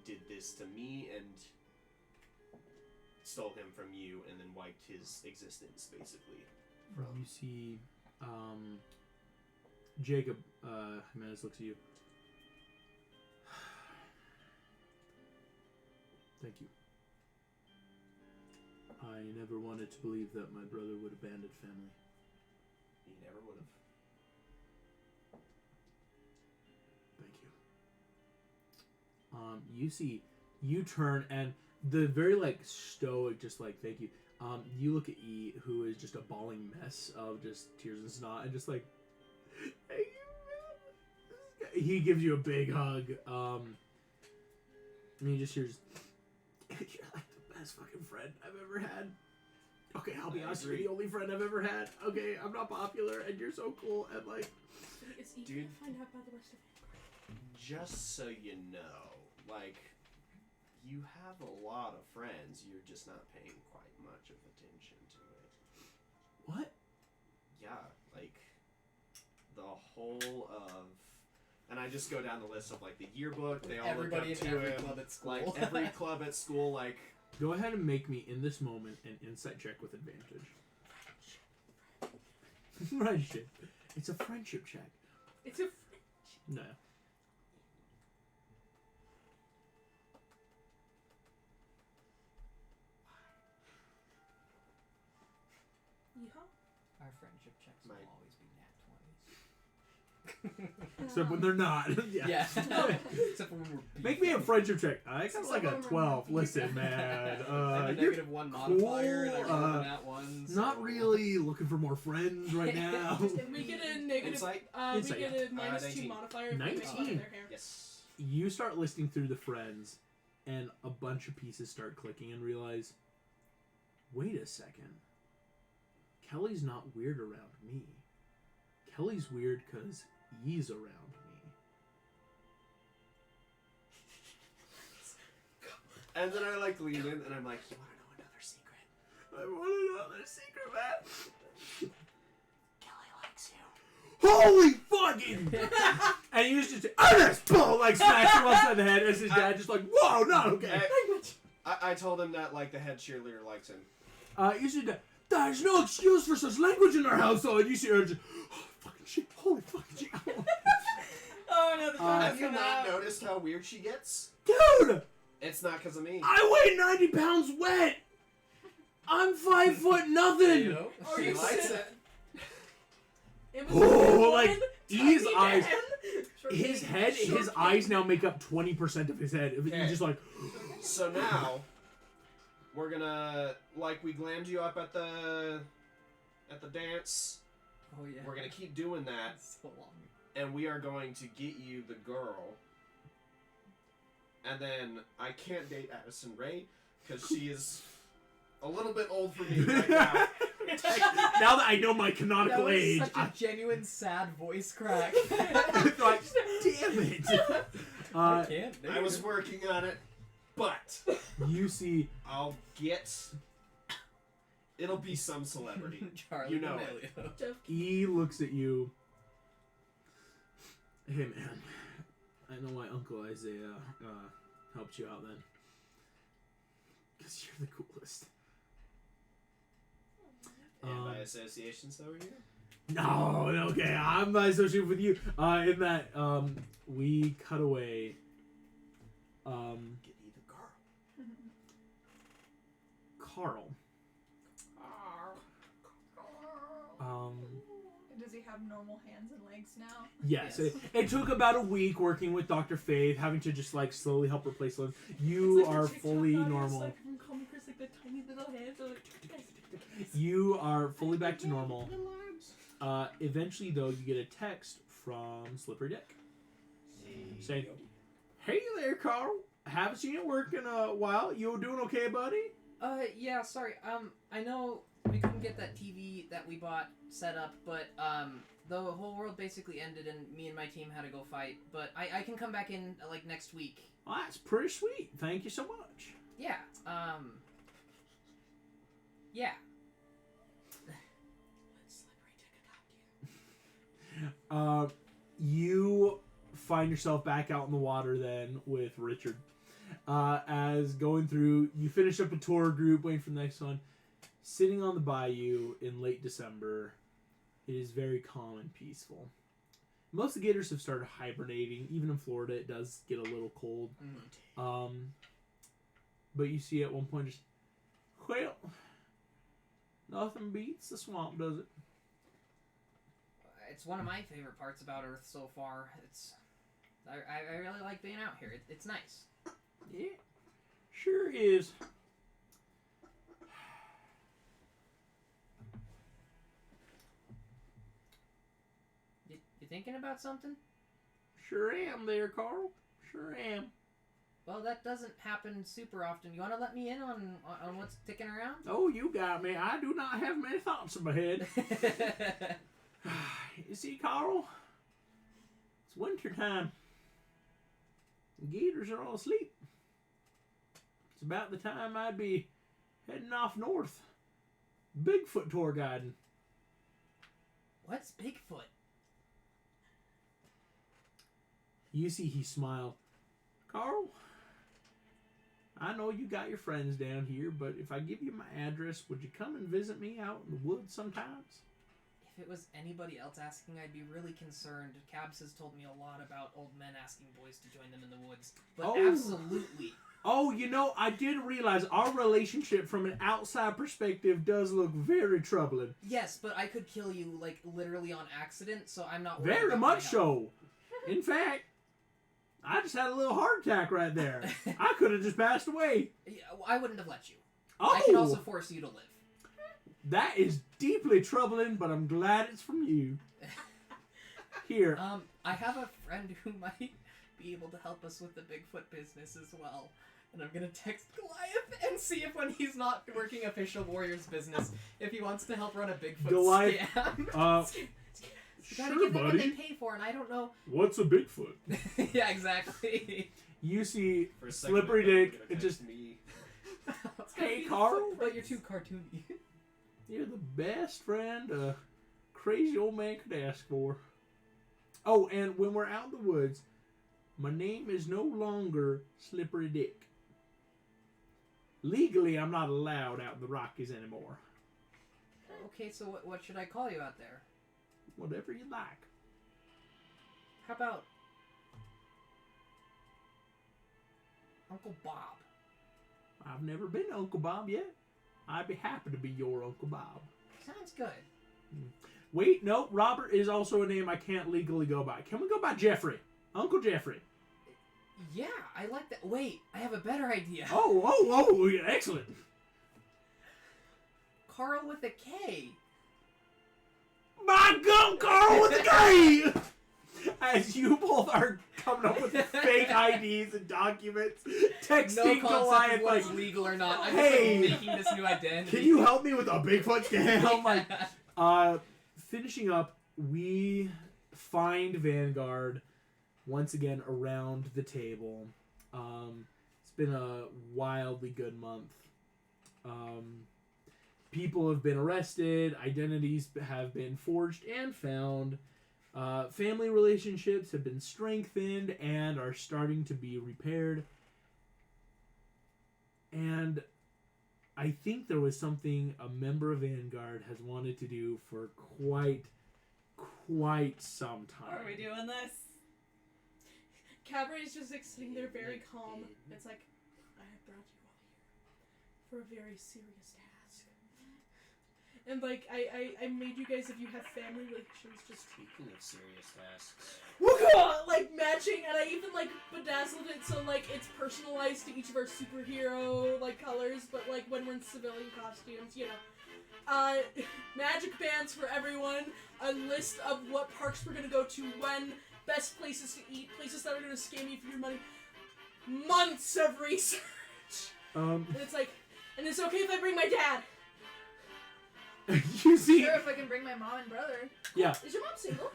did this to me and stole him from you and then wiped his existence, basically. You see, Jacob Jimenez looks at you. Thank you. I never wanted to believe that my brother would abandon family. He never would have. Thank you. You see, you turn and the very, like, stoic, just like, thank you. You look at E, who is just a bawling mess of just tears and snot, and just like, thank you, man. He gives you a big hug. And he just hears, you're like the best fucking friend I've ever had. Okay, I'll be honest, you're the only friend I've ever had. Okay, I'm not popular, and you're so cool, and like... Is he Dude. gonna find out about the rest of it? Just so you know, like, you have a lot of friends, you're just not paying quite much of attention to it. What? Yeah, like, the whole of... And I just go down the list of, like, the yearbook, they all Everybody look in up to every him. club at school. Like, every club at school, like... Go ahead and make me, in this moment, an insight check with advantage. Friendship. It's a friendship check. It's a No. Yeehaw. Our friendship checks will My- always be nat 20s. Except when they're not. Yeah. Except when we're Make me a friendship check. I got Except like a when we're 12. not Listen, man. I have a You're -1 modifier and I cool, rolled an @1. not so- really looking for more friends right now. We get a negative. Insight? We Insight, get a minus 2 19. modifier. If we make fun of 19. their hair. Yes. You start listing through the friends, and a bunch of pieces start clicking, and realize, wait a second. Kelly's not weird around me. Kelly's weird because he's around me. And then I like lean in and I'm like, you want to know another secret? I want to know another secret, man. Kelly likes you. Holy fucking! And he was just, Ernest! Boom! Like, smash him upside the head as his dad just like, whoa, not okay. I told him that like the head cheerleader likes him. You said, there's no excuse for such language in our household. You see her just, oh, fucking shit, holy fucking shit. Oh no, the Have you not noticed how weird she gets? Dude! It's not because of me. I weigh 90 pounds wet! I'm 5 foot nothing! You know? Are She you likes serious? it. It Oh, one like, his tiny eyes- man. His head, his eyes now make up 20% of his head. Okay. He's just like, So now, we're gonna like we glammed you up at the dance. Oh yeah. We're gonna keep doing that, That's so long. and we are going to get you the girl. And then I can't date Addison Rae because she is a little bit old for me right now. now that I know my That canonical was age, such a genuine sad voice crack. I'm like, damn it. I can't. I was working on it, but You see, I'll get. It'll be some celebrity. Charlie You know D'Amelio. he looks at you. Hey man, I know why Uncle Isaiah helped you out then. Because you're the coolest. And by association, so are you. No, okay, I'm not associated with you. In that, we cut away. Get you the girl. Carl. Does he have normal hands and legs now? Yes, Yes. it took about a week working with Dr. Faith, having to just like slowly help replace limbs. You It's like are the TikTok fully audience, normal. Like from Comic Chris, like the tiny little hands. Are like, You are fully back to normal. Eventually, though, you get a text from Slippery Dick saying, "Hey there, Carl. Haven't seen you work in a while. You doing okay, buddy?" Yeah, sorry. I know we couldn't get that TV that we bought set up, but, the whole world basically ended and me and my team had to go fight. But I can come back in, like, next week. Well, that's pretty sweet. Thank you so much. Yeah, yeah. You find yourself back out in the water then with Richard. As going through, you finish up a tour group, waiting for the next one. Sitting on the bayou in late December, it is very calm and peaceful. Most of the gators have started hibernating. Even in Florida, it does get a little cold. But you see at one point just, well, nothing beats the swamp, does it? It's one of my favorite parts about Earth so far. I really like being out here. It's nice. Yeah, sure is. You thinking about something? Sure am there, Carl. Sure am. Well, that doesn't happen super often. You want to let me in on what's ticking around? Oh, you got me. I do not have many thoughts in my head. You see, Carl? It's winter time. The gators are all asleep. It's about the time I'd be heading off north. Bigfoot tour guiding. What's Bigfoot? You see he smiled. Carl, I know you got your friends down here, but if I give you my address, would you come and visit me out in the woods sometimes? if it was anybody else asking, I'd be really concerned. Cabs has told me a lot about old men asking boys to join them in the woods. But Oh. absolutely. Oh, I did realize our relationship from an outside perspective does look very troubling. Yes, but I could kill you, like, literally on accident, so I'm not worried Very about much my health. so. In fact, I just had a little heart attack right there. I could have just passed away. Yeah, I wouldn't have let you. Oh, I can also force you to live. that is deeply troubling, but I'm glad it's from you. Here. I have a friend who might be able to help us with the Bigfoot business as well. And I'm gonna text Goliath and see if when he's not working official Warriors business, if he wants to help run a Bigfoot Goliath, scam. You gotta sure, give them what they buddy. pay for, and I don't know. What's a Bigfoot? Yeah, exactly. You see For a second, Slippery I thought you were Dick, gonna it just, text me. hey, Carl, But you're too cartoony. you're the best friend a crazy old man could ask for. Oh, and when we're out in the woods, my name is no longer Slippery Dick. Legally, I'm not allowed out in the Rockies anymore. Okay, so what should I call you out there? Whatever you like. How about Uncle Bob? I've never been Uncle Bob yet. I'd be happy to be your Uncle Bob. Sounds good. Wait, no, Robert is also a name I can't legally go by. Can we go by Jeffrey? Uncle Jeffrey. Yeah, I like that. Wait, I have a better idea. Oh, excellent. Carl with a K. My God, Carl with the K! As you both are coming up with fake IDs and documents, texting No concept Goliath of like, what's legal or not. I'm Hey! just like making this new identity. can you help me with a Bigfoot scam? Like, finishing up, we find Vanguard once again around the table. It's been a wildly good month. People have been arrested, identities have been forged and found, family relationships have been strengthened and are starting to be repaired. And I think there was something a member of Vanguard has wanted to do for quite some time. Are we doing this? Cabaret's just like sitting there very calm. It's like, I have brought you all here for a very serious task. And like, I made you guys, if you have family relations, just Speaking of serious tasks, like matching, and I even like bedazzled it so like it's personalized to each of our superhero like colors, but like when we're in civilian costumes, you know. Magic bands for everyone, a list of what parks we're gonna go to, when, best places to eat, places that are gonna scam you for your money, months of research. And it's like, and it's okay if I bring my dad. You see, Sure, if I can bring my mom and brother. yeah. Is your mom single?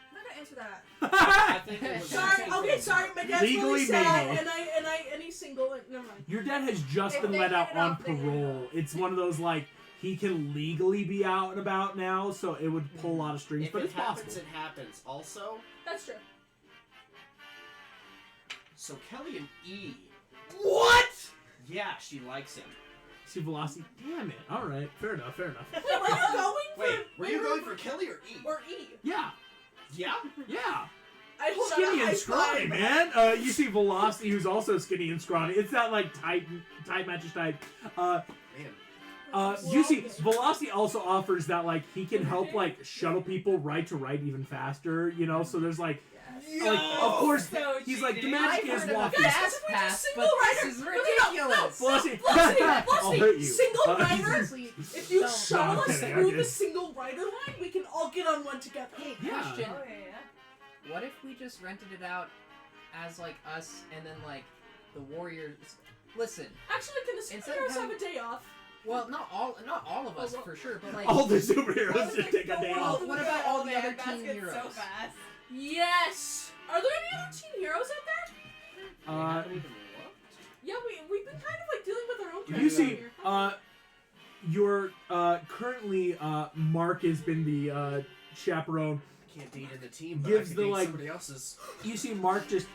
I'm not gonna answer that. I think it was Sorry, okay, sorry, my dad's Legally, really sad, maybe. and he's single, and never mind. Your dad has just If been they let get out it on off, they get it parole. It's one of those like he can legally be out and about now, so it would pull a lot of strings, If but it it's happens, possible. it happens. Also, That's true. so Kelly and E. What? Yeah, she likes him. See velocity. Damn it. All right, fair enough. Wait, were you going for? Wait, were you going for Kelly or E? Or E? Yeah, Yeah. yeah. I hold Skinny on a and high scrawny, five. man. You see velocity, who's also skinny and scrawny. It's that like type matches type. Man. You see, Velocity also offers that, like, he can help, like, shuttle people right to right even faster, you know? So there's, like, like of course, So he's like, the cheating. magic I've is heard of walking. that. Fast we pass, do but single this rider. is No, ridiculous. Velocity, Velocity, I'll hurt you. Single rider? Seriously, If you don't. shuttle No, I'm us kidding, through I'm the kidding. single rider line, we can all get on one together. Hey, Yeah. question. Oh, yeah. What if we just rented it out as, like, us and then, like, the Warriors... Listen, Actually, can the Instead of superheroes have having- a day off? well, not all of us, for sure, but, like... All the superheroes just take a day Well, off. what about all the man, other that's teen good heroes? So fast. Yes! Are there any other teen heroes out there? They haven't even looked. Yeah, we've been kind of like dealing with our own You troubles see, out here. your currently Mark has been the chaperone. I can't date in a team, but Gives I the, can date like- somebody else's. You see Mark just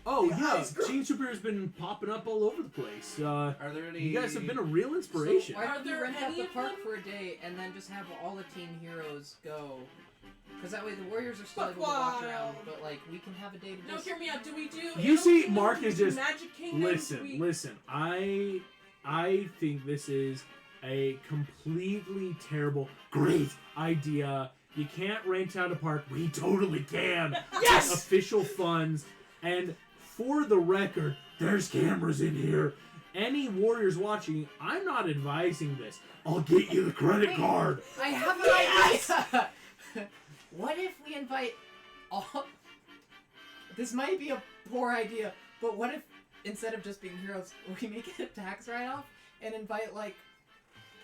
Oh The yeah, eyes grow. Teen Superhero's been popping up all over the place. Are there any? You guys have been a real inspiration. So why Are don't we there rent out any the of park them? for a day and then just have all the teen heroes go? Because that way the Warriors are still But able to walk around, wild. but like we can have a day to No, just. hear me out. Do we do? You Animal see, Kingdom? Mark Do we is do just- Magic Kingdom? Listen, Do we... listen. I think this is a completely terrible, great idea. You can't rent out a park. We totally can. Yes! Official funds. And for the record, there's cameras in here. Any Warriors watching, I'm not advising this. I'll get you the credit card. I have an idea. What if we invite all? This might be a poor idea, but what if instead of just being heroes, we make it a tax write-off and invite like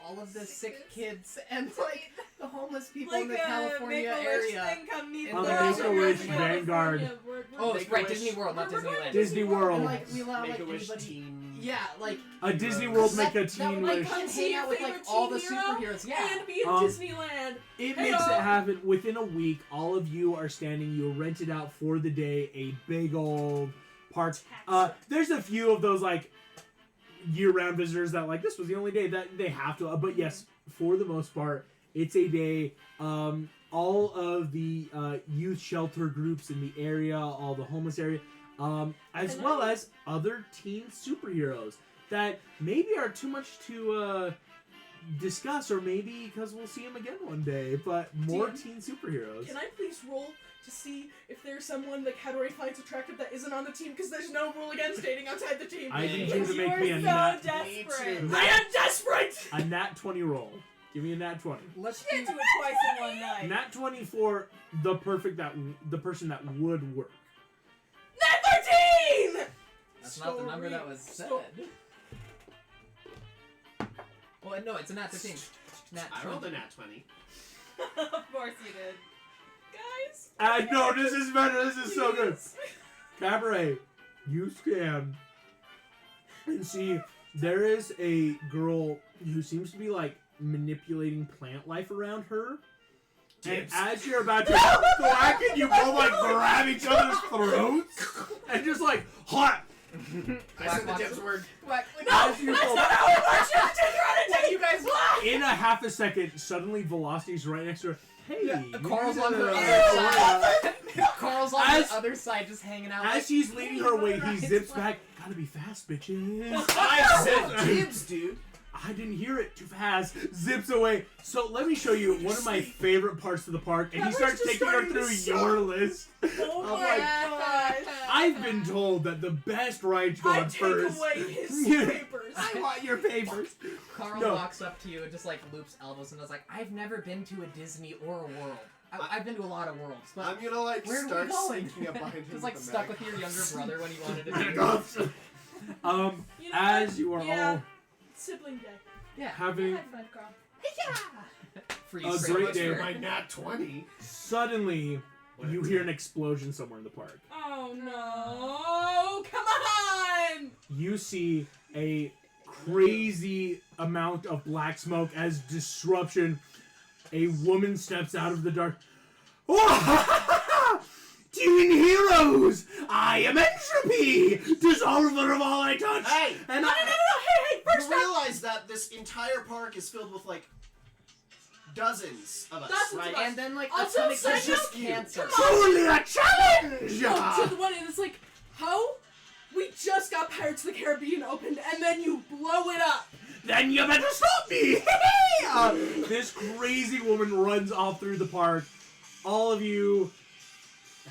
all of the sick kids and like the homeless people in the California area. Thing come meet On the the Make-A-Wish girls. Vanguard. Oh, Make right, a wish. Disney World, not We're going Disneyland. to Disney World. And like we allow like Make a wish anybody. teen. Yeah, like A Disney World make a that teen would, wish. like, Come see hang your out with like favorite all the teen hero superheroes. Yeah. And be in Um, Disneyland. It Hey, makes it y'all. happen within a week. All of you are standing. You rent it out for the day. A big old park. There's a few of those like year-round visitors that like this was the only day that they have to. But yes, for the most part, it's a day. All of the youth shelter groups in the area, all the homeless area, as well as other teen superheroes that maybe are too much to discuss, or maybe because we'll see them again one day. But more DM, teen superheroes. Can I please roll to see if there's someone that Category finds attractive that isn't on the team? Because there's no rule against dating outside the team. I need you to You make are me a so nat, desperate. I am desperate! a nat 20 roll. Give me a nat 20. Let's You can't do do it twice in one night. Nat 20 for the person that would work. Net 13! That's not the number that was said. Well, no, it's a nat 13. Nat I rolled a 20. nat 20. Of course you did. Guys? No, this is better. This is so good. Cabaret, you scan and see there is a girl who seems to be like manipulating plant life around her. And as you're about to thwack it, you both like grab each other's throats and just like hot. I said the dibs word. As you both, You guys lie! in a half a second, suddenly Velocity's right next to her. Hey, you Carl's guys on her are- other side. Carl's on As- the other side, just hanging out. As like, she's leading her away, he Right. zips back. Gotta be fast, bitches. I said dibs, dude. I didn't hear it. Too fast. Zips away. So let me show you one of my favorite parts of the park, and he Cameron's starts just taking her starting to through suck. your list. Oh I'm my like, gosh. I've been told that the best rides go I on take first. away his Yeah. papers. I want your papers. Carl No. walks up to you and just like loops elbows and is like, I've never been to a Disney or a world. I've been to a lot of worlds, but I'm gonna like where are we start going? sneaking up behind him. just like with the stuck mag. with your younger brother when he wanted to be. You know As what? you are Yeah. all Sibling day. Yeah. having High five, Carl. Free A straight great up day. straight. My nat 20. suddenly, you hear an explosion somewhere in the park. Oh no! Come on! You see a crazy amount of black smoke as disruption. A woman steps out of the dark. Teen heroes! I am Entropy! Dissolver of all I touch! Hey! And No, I... no, no, no! Hey, first You off, realize that this entire park is filled with like dozens of us, Dozens of right? us. And then like a Also, ton of side kids note, just cancer. Truly a challenge! to the one, and it's like, how? We just got Pirates of the Caribbean opened, and then you blow it up. Then you better stop me! This crazy woman runs off through the park. All of you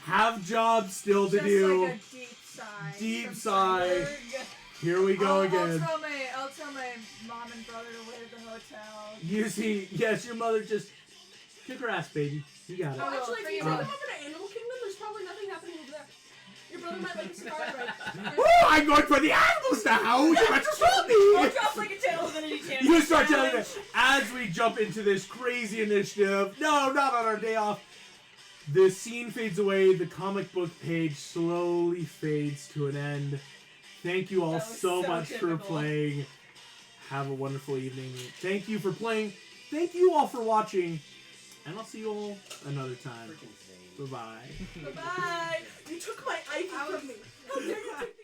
have jobs still to Just do. like a deep sigh. Deep from sigh. Steinberg. Here we go again. I'll tell my mom and brother to wait at the hotel. You see, yes, your mother just kick her ass, baby. You got it. Oh, Actually, if you take Uh, them over to Animal Kingdom, there's probably nothing happening over there. Your brother might like a cigar right. Oh, I'm going for the animals now! You better stop I'll me! drop like a tail of any chance. You start telling it as we jump into this crazy initiative. No, not on our day off. The scene fades away. The comic book page slowly fades to an end. Thank you all That was so so much for typical. playing. Have a wonderful evening. Thank you for playing. Thank you all for watching. And I'll see you all another time. Freaking insane. Bye-bye. Bye-bye. You took my ivy from me. How dare you take